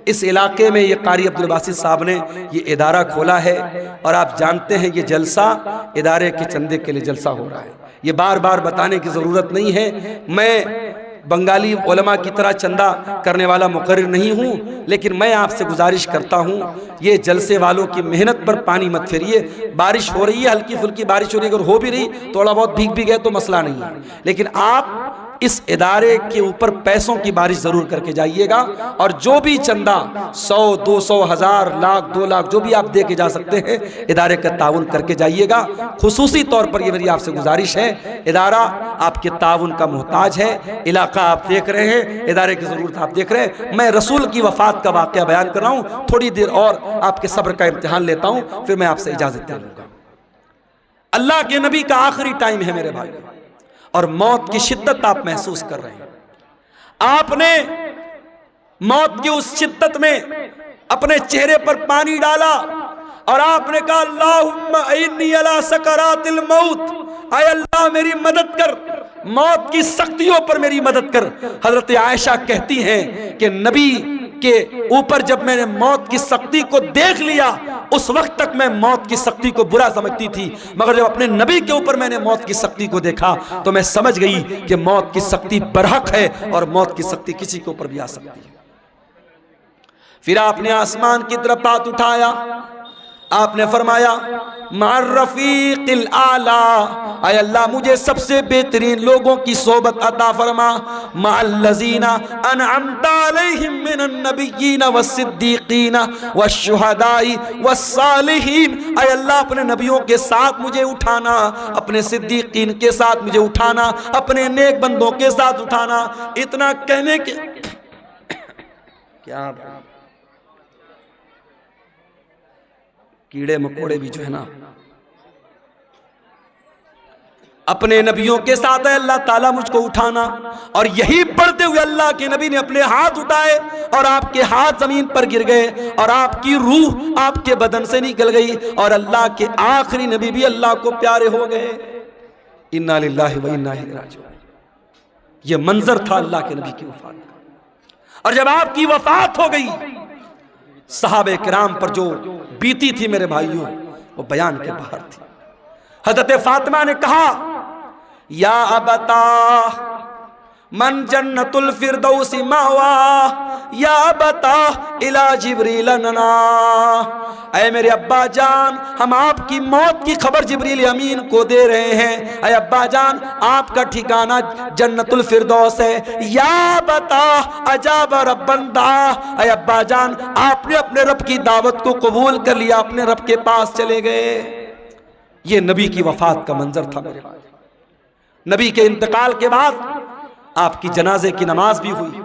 इस इलाके में ये कारी अब्दुल बासित साहब ने ये इदारा खोला है और आप जानते हैं ये जलसा इदारे के चंदे के लिए जलसा हो रहा है। ये बार बार बताने की ज़रूरत नहीं है। मैं बंगाली उलमा की तरह चंदा करने वाला मुकर्रिर नहीं हूँ, लेकिन मैं आपसे गुजारिश करता हूँ ये जलसे वालों की मेहनत पर पानी मत फेरिए। बारिश हो रही है, हल्की फुल्की बारिश हो रही है, अगर हो भी रही थोड़ा बहुत भीग भी गए तो मसला नहीं है, लेकिन आप इस इदारे के ऊपर पैसों की बारिश जरूर करके जाइएगा। और जो भी चंदा 100, 200, 1000, लाख, 2 लाख जो भी आप दे के जा सकते हैं, इदारे का ताउन करके जाइएगा। खुसूसी तौर पर ये मेरी आपसे गुजारिश है, इदारा आपके ताउन का मोहताज है। इलाका आप देख रहे हैं, इदारे की जरूरत आप देख रहे हैं। मैं रसूल की वफात का वाकया बयान कर रहा हूँ, थोड़ी देर और आपके सब्र का इम्तिहान लेता हूँ, फिर मैं आपसे इजाजत दे लूंगा। अल्लाह के नबी का आखिरी टाइम है मेरे भाई, और मौत की शिद्दत आप महसूस कर रहे हैं। आपने मौत की उस शिद्दत में अपने चेहरे पर पानी डाला और आपने कहा अल्लाहुम्मा इन्नी अला सकरातिल मौत, आय अल्लाह मेरी मदद कर, मौत की सख्तियों पर मेरी मदद कर। हजरत आयशा कहती हैं कि नबी के ऊपर जब मैंने मौत की सख्ती को देख लिया, उस वक्त तक मैं मौत की सख्ती को बुरा समझती थी, मगर जब अपने नबी के ऊपर मैंने मौत की सख्ती को देखा तो मैं समझ गई कि मौत की सख्ती बरहक है और मौत की सख्ती किसी के ऊपर भी आ सकती है। फिर आपने आसमान की तरफ हाथ उठाया, आपने फरमाया मार रफीक़िल आला, आय अल्लाह मुझे सबसे बेहतरीन लोगों की सोबत अता फरमा, मअल्लज़ीना अनअमता अलैहिम मिनन नबिय्यीन वस्सिद्दीक़ीन वश्शुहदाई वस्सालिहीन। आय अल्लाह अपने नबियों के साथ मुझे उठाना, अपने सिद्दीक़ीन के साथ मुझे उठाना, अपने नेक बंदों के साथ उठाना। इतना कहने के क्या कीड़े मकोड़े भी जो है ना अपने नबियों के साथ है, अल्लाह ताला मुझको उठाना। और यही पढ़ते हुए अल्लाह के नबी ने अपने हाथ उठाए और आपके हाथ जमीन पर गिर गए और आपकी रूह आपके बदन से निकल गई और अल्लाह के आखिरी नबी भी अल्लाह को प्यारे हो गए। इन्ना लिल्लाहि व इन्ना इलैहि राजिऊन। ये मंजर था अल्लाह के नबी की वफात का। और जब आपकी वफात हो गई, सहाबे किराम पर जो बीती थी मेरे भाइयों, वो बयान के बाहर थी। हजरत फातिमा ने कहा या अबता मन जन्नतुल फिरदौसी मावा, या अबता इला जिब्रील नना। ऐ मेरे अब्बा जान, हम आपकी मौत की खबर जिब्रील अमीन को दे रहे हैं। ऐ अब्बा जान, आपका ठिकाना जन्नतुल फिरदौस है। या बता अजाब रब्बंदा, ऐ अब्बा जान, आपने अपने रब की दावत को कबूल कर लिया, अपने रब के पास चले गए। ये नबी की वफात का मंजर था मेरे भाई। नबी के इंतकाल के बाद आपकी जनाजे की नमाज भी हुई,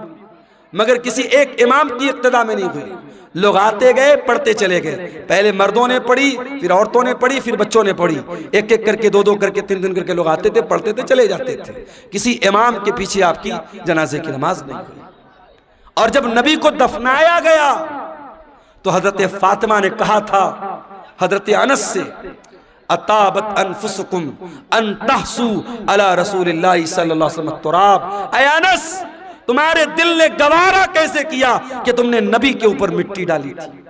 मगर किसी एक इमाम की इक्तदा में नहीं हुई। लोग आते गए, पढ़ते चले गए। पहले मर्दों ने पढ़ी, फिर औरतों ने पढ़ी, फिर बच्चों ने पढ़ी। एक एक करके, दो दो करके, तीन तीन करके लोग आते थे, पढ़ते थे, चले जाते थे। किसी इमाम के पीछे आपकी जनाजे की नमाज नहीं हुई। और जब नबी को दफनाया गया तो हजरत फातिमा ने कहा था हजरत अनस से, अताबत अनफुसकुम अन तहसू अला रसूलिल्लाह सल्लल्लाहु अलैहि वसल्लम तुराब। ऐ अनस, तुम्हारे दिल ने गवारा कैसे किया कि तुमने नबी के ऊपर मिट्टी डाली थी।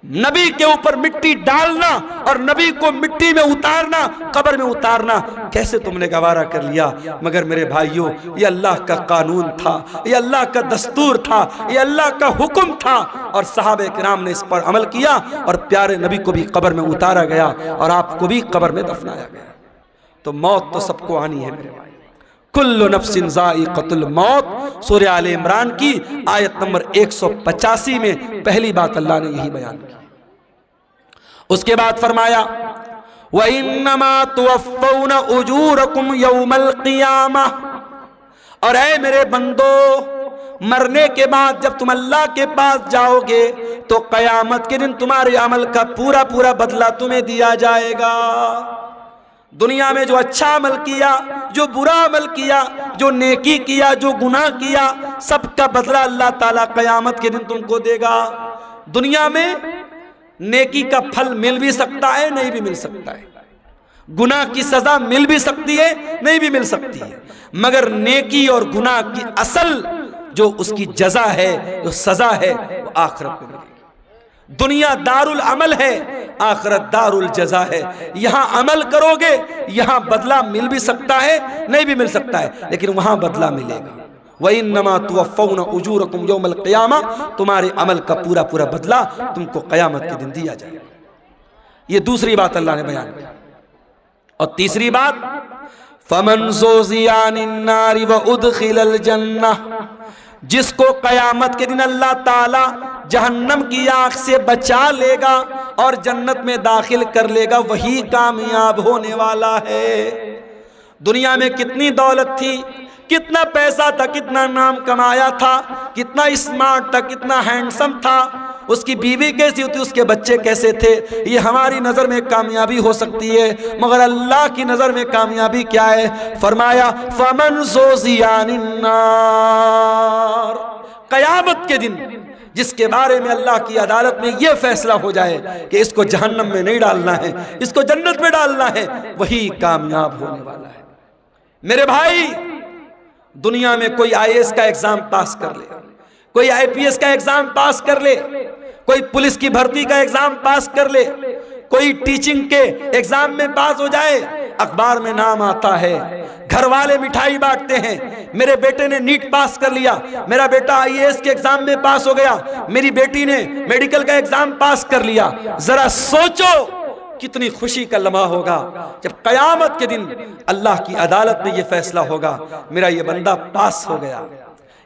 नबी के ऊपर मिट्टी डालना और नबी को मिट्टी में उतारना, कब्र में उतारना, कैसे तुमने गवारा कर लिया। मगर मेरे भाइयों, ये अल्लाह का कानून था, ये अल्लाह का दस्तूर था, ये अल्लाह का हुक्म था। और सहाबे किराम ने इस पर अमल किया और प्यारे नबी को भी कब्र में उतारा गया और आपको भी कब्र में दफनाया गया। तो मौत तो सबको आनी है मेरे भाई। कुल्लु नफ्सिन ज़ाइक़तुल मौत, सूरह आले इमरान की आयत नंबर 185 में पहली बात अल्लाह ने यही बयान की। उसके बाद फरमाया, व इन्नमा तुवफ़्फ़ौना उजूरकुम यौमल क़ियामह। और ऐ मेरे बंदो, मरने के बाद जब तुम अल्लाह के पास जाओगे तो क़यामत के दिन तुम्हारे अमल का पूरा पूरा बदला तुम्हें दिया जाएगा। दुनिया में जो अच्छा अमल किया, जो बुरा अमल किया, जो नेकी किया, जो गुनाह किया, सबका बदला अल्लाह ताला क़यामत के दिन तुमको देगा। दुनिया में नेकी का फल मिल भी सकता है, नहीं भी मिल सकता है। गुनाह की सजा मिल भी सकती है, नहीं भी मिल सकती है। मगर नेकी और गुनाह की असल जो उसकी जजा है, जो सजा है, वो आखिरत में मिलेगी। दुनिया दारुल अमल है, आखिरत दारुल जजा है। यहाँ अमल करोगे, यहाँ बदला मिल भी सकता है, नहीं भी मिल सकता है, लेकिन वहाँ बदला मिलेगा। वइन्नमा तुवफ़्फ़ौना उजूरकुम यौमल क़ियामा, तुम्हारे अमल का पूरा पूरा बदला तुमको क़यामत के दिन दिया जाएगा। ये दूसरी बात अल्लाह ने बयान की। और तीसरी बात, फ़मन ज़ुज़िया अनिन नारि व उदख़िलल जन्नह, जिसको क़यामत के दिन अल्लाह ताला जहन्नम की आग से बचा लेगा और जन्नत में दाखिल कर लेगा, वही कामयाब होने वाला है। दुनिया में कितनी दौलत थी, कितना पैसा था, कितना नाम कमाया था, कितना स्मार्ट था, कितना हैंडसम था, उसकी बीवी कैसी होती, उसके बच्चे कैसे थे, ये हमारी नज़र में कामयाबी हो सकती है, मगर अल्लाह की नज़र में कामयाबी क्या है? फरमाया, फमन ज़ुज़िया अनिन नार, क़यामत के दिन जिसके बारे में अल्लाह की अदालत में यह फैसला हो जाए कि इसको जहन्नम में नहीं डालना है, इसको जन्नत में डालना है, वही कामयाब होने वाला है। मेरे भाई, दुनिया में कोई IAS का एग्जाम पास कर ले, कोई IPS का एग्जाम पास कर ले, कोई पुलिस की भर्ती का एग्जाम पास कर ले, कोई टीचिंग के एग्जाम में पास हो जाए, अखबार में नाम आता है, घर वाले मिठाई बांटते हैं, मेरे बेटे ने नीट पास कर लिया, मेरा बेटा IAS के एग्जाम में पास हो गया, मेरी बेटी ने मेडिकल का एग्जाम पास कर लिया। जरा सोचो कितनी खुशी का लम्हा होगा जब क़यामत के दिन अल्लाह की अदालत में यह फैसला होगा, मेरा ये बंदा पास हो गया,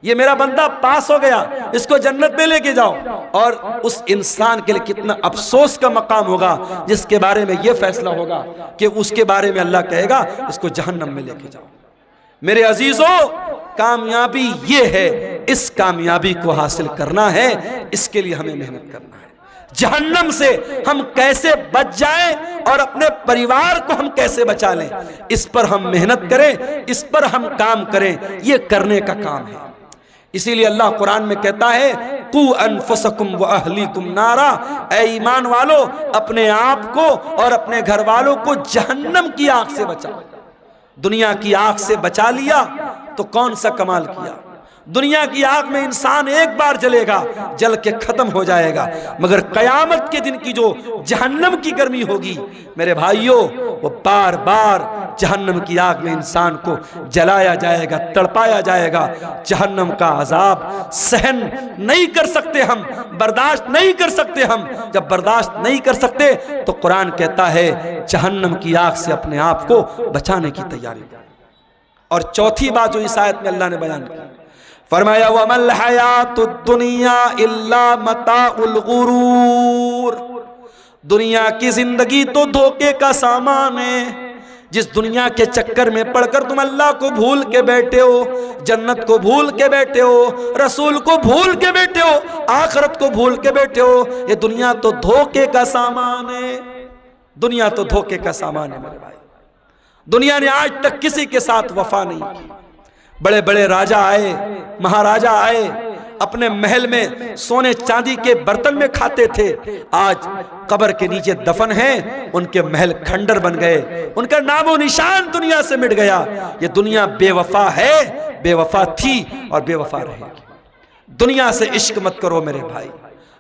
ये मेरा बंदा पास हो गया, इसको जन्नत में लेके जाओ। और उस इंसान के लिए कितना अफसोस का मकाम होगा जिसके बारे में यह फैसला होगा कि उसके बारे में अल्लाह कहेगा इसको जहन्नम में लेके जाओ। मेरे अजीजों, कामयाबी ये है, इस कामयाबी को हासिल करना है, इसके लिए हमें मेहनत करना है। जहन्नम से हम कैसे बच जाएं और अपने परिवार को हम कैसे बचा लें, इस पर हम मेहनत करें, इस पर हम काम करें, ये करने का काम है। इसीलिए अल्लाह कुरान में कहता है, कू अनफुसकुम व अहलीकुम नारा, ऐ ईमान वालो, अपने आप को और अपने घर वालों को जहन्नम की आग से बचाओ। दुनिया की आग से बचा लिया तो कौन सा कमाल किया, दुनिया की आग में इंसान एक बार जलेगा, जल के खत्म हो जाएगा, मगर कयामत के दिन की जो जहन्नम की गर्मी होगी मेरे भाइयों, वो बार बार जहन्नम की आग में इंसान को जलाया जाएगा, तड़पाया जाएगा। जहन्नम का अजाब सहन नहीं कर सकते हम, बर्दाश्त नहीं कर सकते हम। जब बर्दाश्त नहीं कर सकते तो कुरान कहता है जहन्नम की आग से अपने आप को बचाने की तैयारी। और चौथी बात जो इस आयत में अल्लाह ने बयान की, फरमाया वमल हयातुद दुनिया इल्ला मताउल गुरूर, दुनिया की जिंदगी तो धोखे का सामान है। जिस दुनिया के चक्कर में पड़कर तुम अल्लाह को भूल के बैठे हो, जन्नत को भूल के बैठे हो, रसूल को भूल के बैठे हो, आखिरत को भूल के बैठे हो, ये दुनिया तो धोखे का सामान है। दुनिया तो धोखे का सामान है मेरे भाई। दुनिया ने आज तक किसी के साथ वफा नहीं की। बड़े बड़े राजा आए, महाराजा आए, अपने महल में सोने चांदी के बर्तन में खाते थे, आज कब्र के नीचे दफन हैं, उनके महल खंडर बन गए, उनका नामो निशान दुनिया से मिट गया। ये दुनिया बेवफा है, बेवफा थी और बेवफा रहेगी। दुनिया से इश्क मत करो मेरे भाई,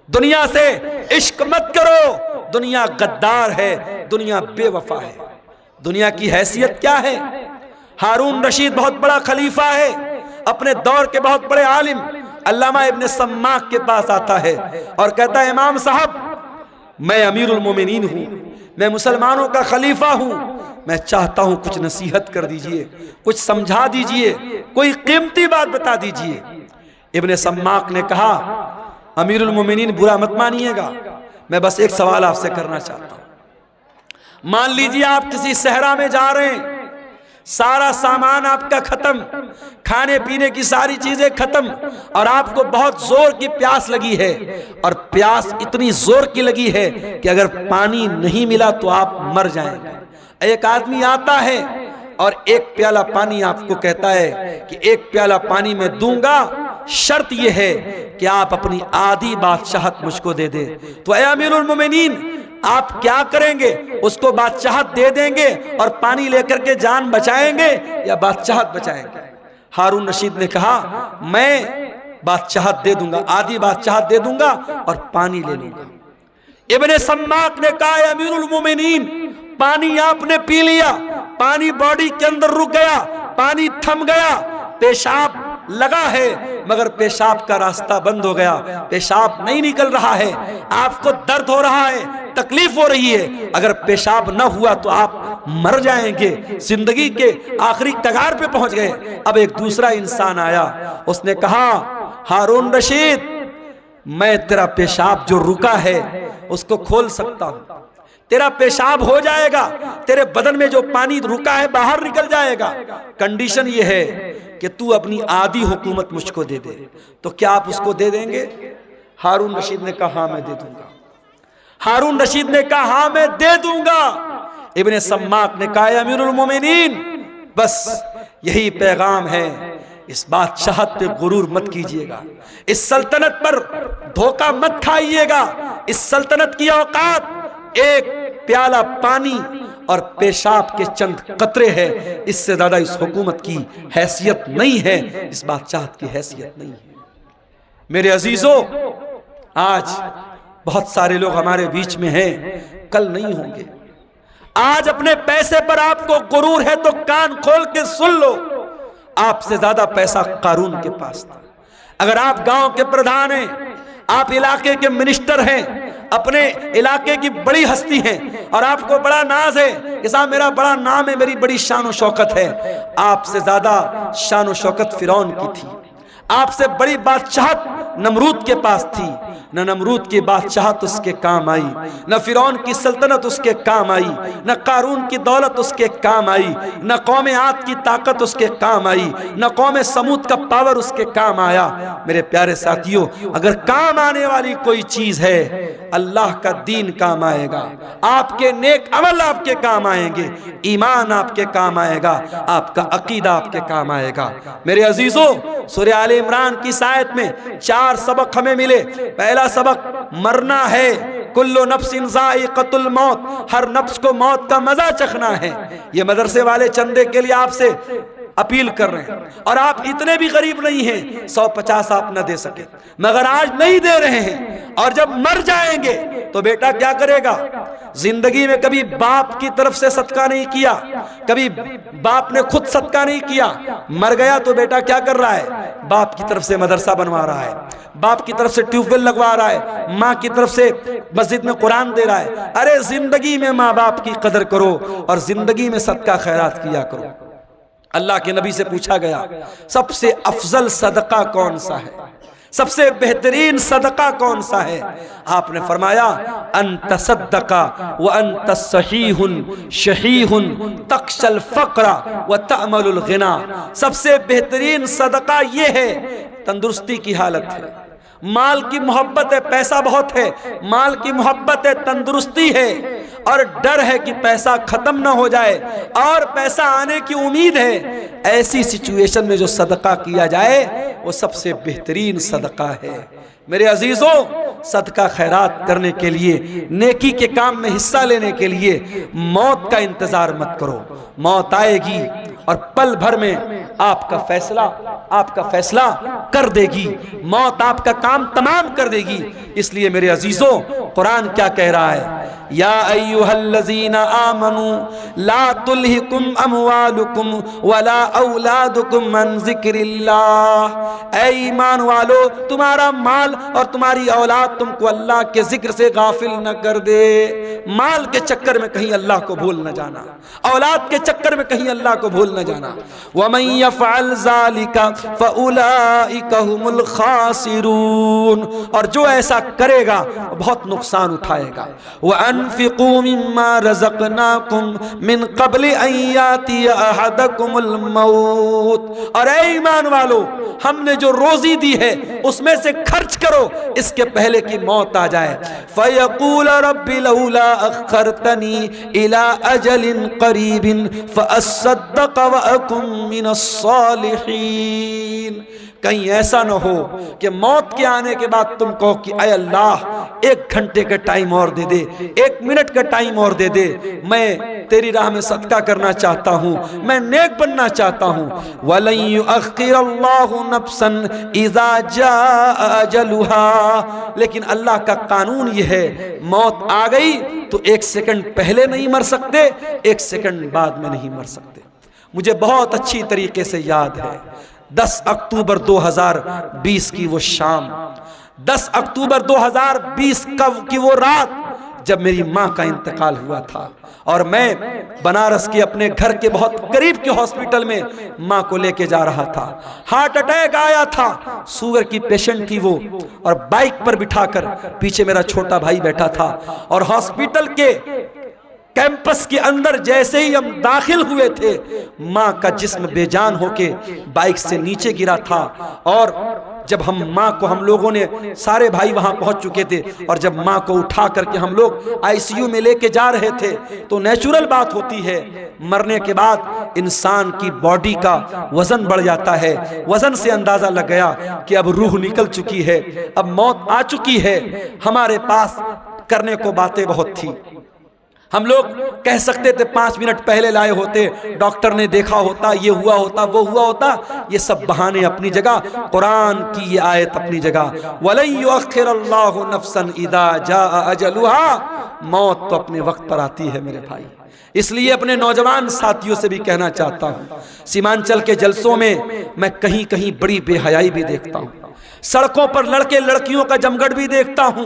दुनिया से इश्क मत करो। दुनिया गद्दार है, दुनिया बेवफा है। दुनिया की हैसियत क्या है? हारून रशीद बहुत बड़ा खलीफा है, अपने दौर के बहुत बड़े आलिम अल्लामा इब्न सम्माक के पास आता है और कहता है इमाम साहब, मैं अमीरुल मोमिनीन हूँ, मैं मुसलमानों का खलीफा हूँ, मैं चाहता हूँ कुछ नसीहत कर दीजिए, कुछ समझा दीजिए, कोई कीमती बात बता दीजिए। इब्न सम्माक ने कहा अमीरुल मोमिनीन बुरा मत मानिएगा, मैं बस एक सवाल आपसे करना चाहता हूँ। मान लीजिए आप किसी सहरा में जा रहे हैं, सारा सामान आपका खत्म, खाने पीने की सारी चीजें खत्म, और आपको बहुत जोर की प्यास लगी है, और प्यास इतनी जोर की लगी है कि अगर पानी नहीं मिला तो आप मर जाएंगे। एक आदमी आता है और एक प्याला पानी आपको कहता है कि एक प्याला पानी मैं दूंगा, शर्त यह है कि आप अपनी आधी बादशाहत मुझको दे दे। तो ऐ अमीरुल मोमिनीन, आप क्या करेंगे? उसको बादशाहत दे देंगे और पानी लेकर के जान बचाएंगे या बादशाहत बचाएंगे? हारून रशीद ने कहा मैं बादशाहत दे दूंगा, आधी बादशाहत दे दूंगा और पानी ले लूंगा। इब्ने सम्माक ने कहा अमीरुल मोमिनीन, पानी आपने पी लिया, पानी बॉडी के अंदर रुक गया, पानी थम गया, पेशाब लगा है मगर पेशाब का रास्ता बंद हो गया, पेशाब नहीं निकल रहा है, आपको दर्द हो रहा है, तकलीफ हो रही है, अगर पेशाब न हुआ तो आप मर जाएंगे, जिंदगी के आखिरी कगार पे पहुंच गए। अब एक दूसरा इंसान आया, उसने कहा हारून रशीद, मैं तेरा पेशाब जो रुका है उसको खोल सकता हूं, तेरा पेशाब हो जाएगा, तेरे बदन में जो पानी रुका है बाहर निकल जाएगा। कंडीशन ये है कि तू अपनी आधी हुकूमत मुझको दे दे। तो क्या आप उसको दे देंगे? हारून रशीद ने कहा हाँ मैं दे दूंगा। हारून रशीद ने कहा हाँ मैं दे दूंगा। इब्ने सम्माक ने कहा अमीरुल मोमिनीन, बस यही पैगाम है, इस बादशाहत पे गुरूर मत कीजिएगा, इस सल्तनत पर धोखा मत खाइएगा। इस सल्तनत की औकात एक प्याला पानी और पेशाब के चंद कतरे है, इससे ज्यादा इस हुकूमत की हैसियत नहीं है, इस बादशाहत की हैसियत नहीं है। मेरे अजीजों, आज बहुत सारे लोग हमारे बीच में हैं, कल नहीं होंगे। आज अपने पैसे पर आपको गुरूर है तो कान खोल के सुन लो, आपसे ज्यादा पैसा कारून के पास था। अगर आप गांव के प्रधान हैं, आप इलाके के मिनिस्टर हैं, अपने इलाके की बड़ी हस्ती हैं और आपको बड़ा नाज है कि साहब मेरा बड़ा नाम है, मेरी बड़ी शान और शौकत है, आपसे ज्यादा शान और शौकत फिरौन की थी, आपसे बड़ी बादशाहत नमरूद के पास थी, न नमरूद की बादशाहत उसके काम आई, न फिरौन की सल्तनत उसके काम आई, न कारून की दौलत उसके काम आई, न कौम आद की ताकत उसके काम आई, न कौम समूद का पावर उसके काम आया। मेरे प्यारे साथियों, अगर काम आने वाली कोई चीज है, अल्लाह का दीन काम आएगा, आपके नेक अमल आपके काम आएंगे, ईमान आपके काम आएगा, आपका अकीदा आपके काम आएगा। मेरे अजीजों, सूरह आले इमरान की आयत में 4 सबक हमें मिले। पहला सबक मरना है, कुल्लु नफ्सिन ज़ाइक़तुल मौत, हर नफ्स को मौत का मजा चखना है। ये मदरसे वाले चंदे के लिए आपसे अपील कर रहे हैं, और आप इतने भी गरीब नहीं हैं 150 आप न दे सके, मगर आज नहीं दे रहे हैं, और जब मर जाएंगे तो बेटा क्या करेगा? जिंदगी में कभी बाप की तरफ से सदका नहीं किया, कभी बाप ने खुद सदका नहीं किया, मर गया तो बेटा क्या कर रहा है? बाप की तरफ से मदरसा बनवा रहा है, बाप की तरफ से ट्यूबवेल लगवा रहा है, माँ की तरफ से मस्जिद में कुरान दे रहा है। अरे जिंदगी में माँ बाप की कदर करो और जिंदगी में सदका खैरात किया करो। अल्लाह के नबी से पूछा गया सबसे अफजल सदका कौन सा है, सबसे बेहतरीन सदका कौन सा है? आपने फरमाया अंत सद्दका व अंत सहीहुन शहीहुन तक्शल फक्रा व तअमलुल गिना। सबसे बेहतरीन सदका ये है, तंदुरुस्ती की हालत है, माल की मोहब्बत है, पैसा बहुत है, माल की मोहब्बत है, तंदुरुस्ती है, और डर है कि पैसा खत्म ना हो जाए और पैसा आने की उम्मीद है। ऐसी सिचुएशन में जो सदका किया जाए वो सबसे बेहतरीन सदका है। मेरे अजीजों, सदका खैरात करने के लिए, नेकी के काम में हिस्सा लेने के लिए मौत का इंतजार मत करो। मौत आएगी और पल भर में आपका फैसला कर देगी, मौत आपका काम तमाम कर देगी। इसलिए मेरे अजीजों, कुरान क्या कह रहा है? या अय्युहल्लज़ीना आमनू ला तुल्हिकुम अमवालुकुम वला औलादुकुम अन ज़िक्रिल्लाह। ऐ ईमान वालो, तुम्हारा माल और तुम्हारी औलाद तुमको अल्लाह के जिक्र से गाफिल न कर दे। माल के चक्कर में कहीं अल्लाह को भूल न जाना, औलाद के चक्कर में कहीं अल्लाह को भूल न जाना। वमन यफ़अल ज़ालिका फ़उलाइका हुमुल खासिरून। और जो ऐसा करेगा बहुत नुकसान उठाएगा। व अनफ़िक़ू मिम्मा रज़क़नाकुम मिन क़ब्ल अन यातिया अहदकुमुल मौत। और ऐ ईमान वालो, हमने जो रोजी दी है उसमें से खर्च करो इसके पहले कि मौत आ जाए। फ़यक़ूल रब्बि लौला अख़रतनी इला अजलिन क़रीबिन फ़अस्सद्दक़ व अकुन मिनस्सालिहीन। कहीं ऐसा न हो कि मौत के आने के बाद तुम कहो कि अय अल्लाह 1 घंटे का टाइम और दे दे, 1 मिनट का टाइम और दे दे, मैं तेरी राह में सदका करना चाहता हूँ, मैं नेक बनना चाहता हूँ। वलन युअख्खिरल्लाहु नफ्सन इज़ा जाअ अजलुहा। लेकिन अल्लाह का कानून ये है, मौत आ गई तो 1 सेकंड पहले नहीं मर सकते, 1 सेकंड बाद में नहीं मर सकते। मुझे बहुत अच्छी तरीके से याद है 10 अक्टूबर 2020 की वो शाम, 10 अक्टूबर 2020 की वो रात जब मेरी माँ का इंतकाल हुआ था और मैं बनारस के अपने घर के बहुत करीब के हॉस्पिटल में माँ को लेके जा रहा था। हार्ट अटैक आया था, शुगर की पेशेंट थी वो, और बाइक पर बिठाकर पीछे मेरा छोटा भाई बैठा था। और हॉस्पिटल के कैंपस के अंदर जैसे ही हम दाखिल हुए थे, माँ का जिस्म बेजान होके बाइक से नीचे गिरा था। और जब माँ को हम लोगों ने, सारे भाई वहां पहुंच चुके थे, और जब माँ को उठा करके हम लोग आईसीयू में लेके जा रहे थे, तो नेचुरल बात होती है, मरने के बाद इंसान की बॉडी का वजन बढ़ जाता है। वजन से अंदाजा लग गया कि अब रूह निकल चुकी है, अब मौत आ चुकी है। हमारे पास करने को बातें बहुत थी, हम लोग कह सकते थे 5 मिनट पहले लाए होते, डॉक्टर ने देखा होता, ये हुआ होता, वो हुआ होता। ये सब बहाने अपनी जगह, कुरान की ये आयत अपनी जगह। वलन युअख्खिरल्लाहु नफ्सन इज़ा जाअ अजलुहा। मौत तो अपने वक्त पर आती है मेरे भाई। इसलिए अपने नौजवान साथियों से भी कहना चाहता हूँ, सीमांचल के जलसों में मैं कहीं कहीं बड़ी बेहयाई भी देखता हूँ, सड़कों पर लड़के लड़कियों का जमघट भी देखता हूँ,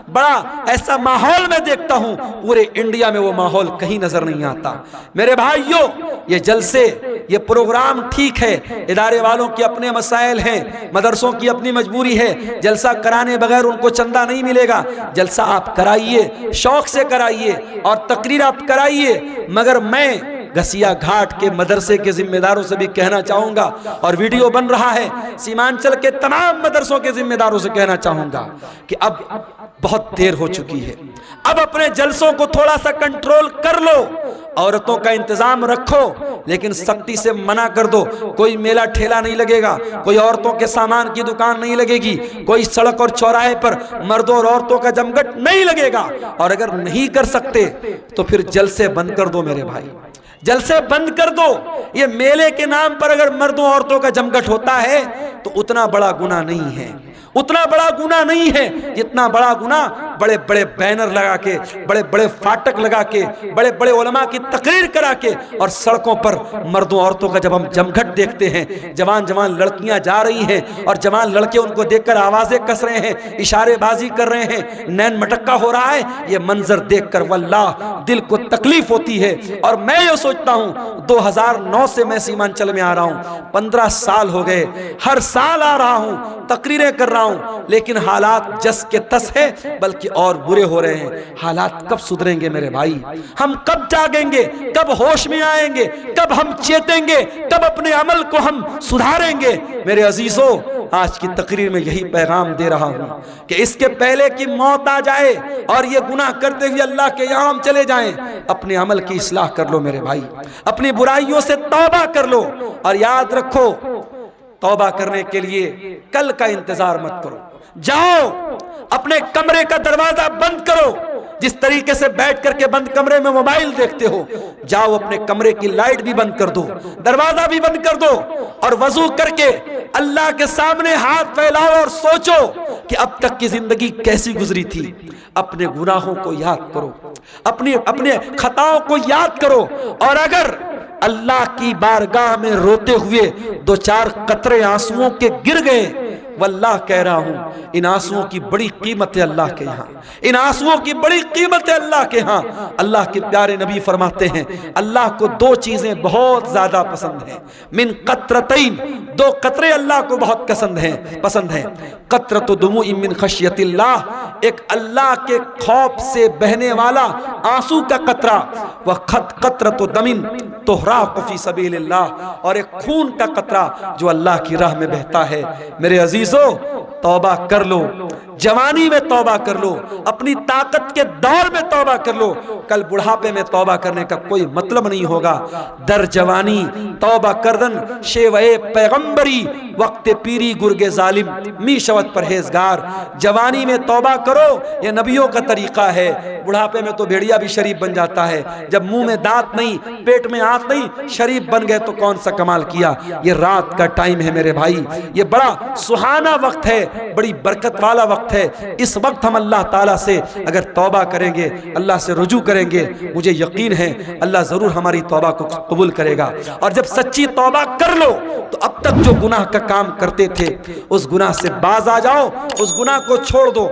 बड़ा ऐसा माहौल में देखता हूँ। पूरे इंडिया में वो माहौल कहीं नजर नहीं आता। मेरे भाइयों, ये जलसे, ये प्रोग्राम ठीक है, इदारे वालों के अपने मसाइल हैं, मदरसों की अपनी मजबूरी है, जलसा कराने बगैर उनको चंदा नहीं मिलेगा। जलसा आप कराइए, शौक से कराइए और तकरीर आप कराइए, मगर मैं घसिया घाट के मदरसे के जिम्मेदारों से भी कहना चाहूंगा, और वीडियो बन रहा है, सीमांचल के तमाम मदरसों के जिम्मेदारों से कहना चाहूंगा कि अब बहुत देर हो चुकी है, अब अपने जलसों को थोड़ा सा कंट्रोल कर लो, औरतों का इंतजाम रखो, लेकिन सख्ती से मना कर दो। कोई मेला ठेला नहीं लगेगा, कोई औरतों के सामान की दुकान नहीं लगेगी, कोई सड़क और चौराहे पर मर्दों और औरतों का जमघट नहीं लगेगा। और अगर नहीं कर सकते तो फिर जलसे बंद कर दो मेरे भाई, जलसे बंद कर दो। ये मेले के नाम पर अगर मर्दों औरतों का जमघट होता है तो उतना बड़ा गुनाह नहीं है, उतना बड़ा गुनाह नहीं है जितना बड़ा गुनाह बड़े बड़े बैनर लगा के, बड़े बड़े फाटक लगा के, बड़े बड़े उलमा की तकरीर करा के और सड़कों पर मर्दों औरतों का जब हम जमघट देखते हैं, जवान जवान लड़कियां जा रही हैं और जवान लड़के उनको देखकर आवाजें कस रहे हैं, इशारेबाजी कर रहे हैं, नैन मटक्का हो रहा है, ये मंजर देखकर वल्लाह दिल को तकलीफ होती है। और मैं ये सोचता हूँ 2009 से मैं सीमांचल में आ रहा हूँ, 15 साल हो गए, हर साल आ रहा हूँ, तकरीरें कर रहा हूँ, लेकिन हालात जस के तस है बल्कि और बुरे हो रहे हैं। हालात कब सुधरेंगे मेरे भाई? हम कब जागेंगे? कब होश में आएंगे? कब हम चेतेंगे? कब अपने अमल को हम सुधारेंगे? मेरे अजीजों, आज की तकरीर में यही पैगाम दे रहा हूं कि इसके पहले कि मौत आ जाए और ये गुनाह करते हुए अल्लाह के यहाँ हम चले जाएं, अपने अमल की इस्लाह कर लो मेरे भाई, अपनी बुराइयों से तौबा कर लो। और याद रखो, तौबा करने के लिए कल का इंतजार मत करो, जाओ अपने कमरे का दरवाजा बंद करो। जिस तरीके से बैठ करके बंद कमरे में मोबाइल देखते हो, जाओ अपने कमरे की लाइट भी बंद कर दो, दरवाजा भी बंद कर दो और वजू करके अल्लाह के सामने हाथ फैलाओ और सोचो कि अब तक की जिंदगी कैसी गुजरी थी। अपने गुनाहों को याद करो, अपने खताओं को याद करो, और अगर अल्लाह की बारगाह में रोते हुए 2-4 कतरे आंसुओं के गिर गए, वल्लाह कह रहा हूं इन आंसुओं की बड़ी कीमत है अल्लाह के यहाँ, इन आंसुओं की बड़ी कीमत है अल्लाह के यहाँ। अल्लाह के प्यारे नबी फरमाते हैं अल्लाह को 2 चीजें बहुत ज्यादा पसंद हैं, मिन कतरतैन, 2 कतरे अल्लाह को बहुत पसंद है। कतरतु दुमूइ मिन खशियतिल्लाह, एक अल्लाह के खौफ से बहने वाला आंसू का कतरा, व कतरतु दमिन तुहराक़ु फी सबीलिल्लाह, और एक खून का कतरा जो अल्लाह की राह में बहता है। मेरे अजीजों, तौबा कर लो, जवानी में तौबा कर लो, अपनी ताकत के दौर में तौबा कर लो। कल बुढ़ापे में तौबा करने का कोई मतलब नहीं होगा। दर जवानी तौबा करदन शेवे पैगंबरी, वक्त पीरी गुर्गे जालिम मी शवत परहेजगार। जवानी में तौबा करो, ये नबियों का तरीका है। बुढ़ापे में तो भेड़िया भी शरीफ बन जाता है, जब मुंह में दांत नहीं, पेट में आंत नहीं, शरीफ बन गए तो कौन सा कमाल किया। ये रात का टाइम है मेरे भाई, ये बड़ा सुहाना वक्त है, बड़ी बरकत वाला वक्त है। इस वक्त हम अल्लाह ताला से अगर तौबा करेंगे, अल्लाह से रुजू करेंगे, मुझे यकीन है अल्लाह जरूर हमारी तौबा को कबूल करेगा। और जब सच्ची तौबा कर लो तो अब तक जो गुनाह का काम करते थे उस गुनाह से बाज आ जाओ, उस गुनाह को छोड़ दो।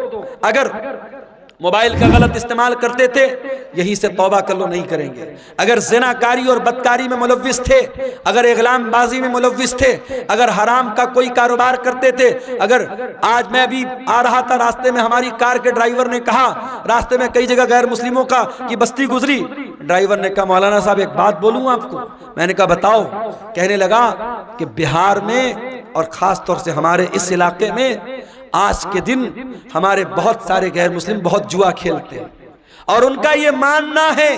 अगर मोबाइल का गलत इस्तेमाल करते थे, यही से तौबा कर लो, नहीं करेंगे। अगर ज़िनाकारी और बदकारी में मुलव्विस थे, अगर इग़लामबाजी में मुलव्विस थे, अगर हराम का कोई कारोबार करते थे, अगर आज मैं अभी आ रहा था, रास्ते में हमारी कार के ड्राइवर ने कहा, रास्ते में कई जगह गैर मुस्लिमों का की बस्ती गुजरी, ड्राइवर ने कहा मौलाना साहब एक बात बोलूँ आपको। मैंने कहा बताओ। कहने लगा कि बिहार में और ख़ास तौर से हमारे इस इलाके में आज के दिन हमारे बहुत सारे गैर मुस्लिम बहुत जुआ खेलते हैं, और उनका ये मानना है,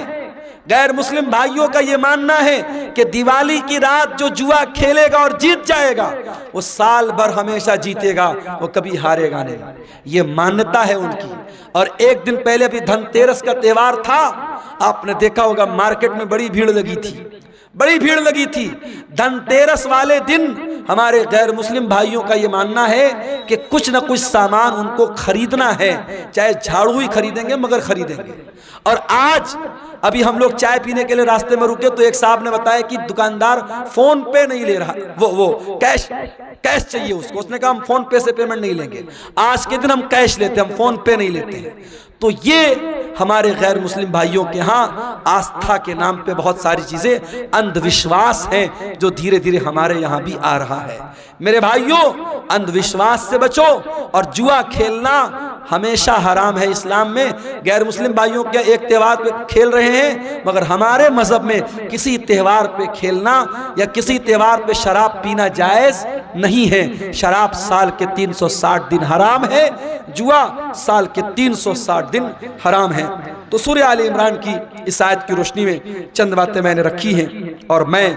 गैर मुस्लिम भाइयों का ये मानना है कि दिवाली की रात जो जुआ खेलेगा और जीत जाएगा वो साल भर हमेशा जीतेगा, वो कभी हारेगा नहीं। ये मान्यता है उनकी। और एक दिन पहले भी धनतेरस का त्योहार था, आपने देखा होगा मार्केट में बड़ी भीड़ लगी थी, बड़ी भीड़ लगी थी। धनतेरस वाले दिन हमारे गैर मुस्लिम भाइयों का ये मानना है कि कुछ न कुछ सामान उनको खरीदना है, चाहे झाड़ू ही खरीदेंगे मगर खरीदेंगे। और आज अभी हम लोग चाय पीने के लिए रास्ते में रुके तो एक साहब ने बताया कि दुकानदार फोन पे नहीं ले रहा, वो कैश चाहिए उसको। उसने कहा हम फोन पे से पेमेंट नहीं लेंगे, आज के दिन हम कैश लेते हैं, हम फोन पे नहीं लेते हैं। तो ये हमारे गैर मुस्लिम भाइयों के यहाँ आस्था के नाम पे बहुत सारी चीजें अंधविश्वास हैं जो धीरे धीरे हमारे यहाँ भी आ रहा है। मेरे भाइयों, अंधविश्वास से बचो। और जुआ खेलना हमेशा हराम है इस्लाम में। गैर मुस्लिम भाइयों के एक त्यौहार पे खेल रहे हैं, मगर हमारे मजहब में किसी त्यौहार पे खेलना या किसी त्यौहार पे शराब पीना जायज नहीं है। शराब साल के 360 दिन हराम है, जुआ साल के 360 दिन हराम है। तो सूरह आले इमरान की इस आयत की रोशनी में चंद बातें मैंने रखी हैं और मैं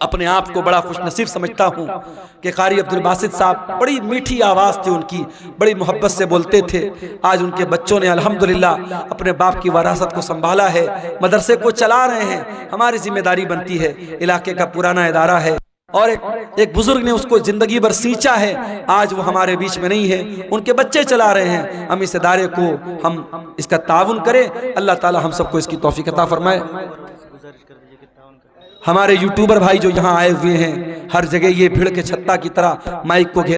अपने आप को बड़ा खुशनसीब समझता हूँ कि कारी अब्दुल बासित साहब, बड़ी मीठी आवाज़ थी उनकी, बड़ी मोहब्बत से बोलते थे। आज उनके बच्चों ने अल्हम्दुलिल्लाह अपने बाप की वरासत को संभाला है, मदरसे को चला रहे हैं। हमारी जिम्मेदारी बनती है, इलाके का पुराना इदारा है और एक बुजुर्ग ने उसको जिंदगी भर सींचा है, आज वो हमारे बीच में नहीं है, उनके बच्चे चला रहे हैं। हम इस इदारे को हम इसका ताउन करें। अल्लाह ताला हम सबको इसकी तौफीक अता फरमाए। हमारे यूट्यूबर भाई जो यहाँ आए हुए हैं, हर जगह ये भीड़ के छत्ता की तरह माइक को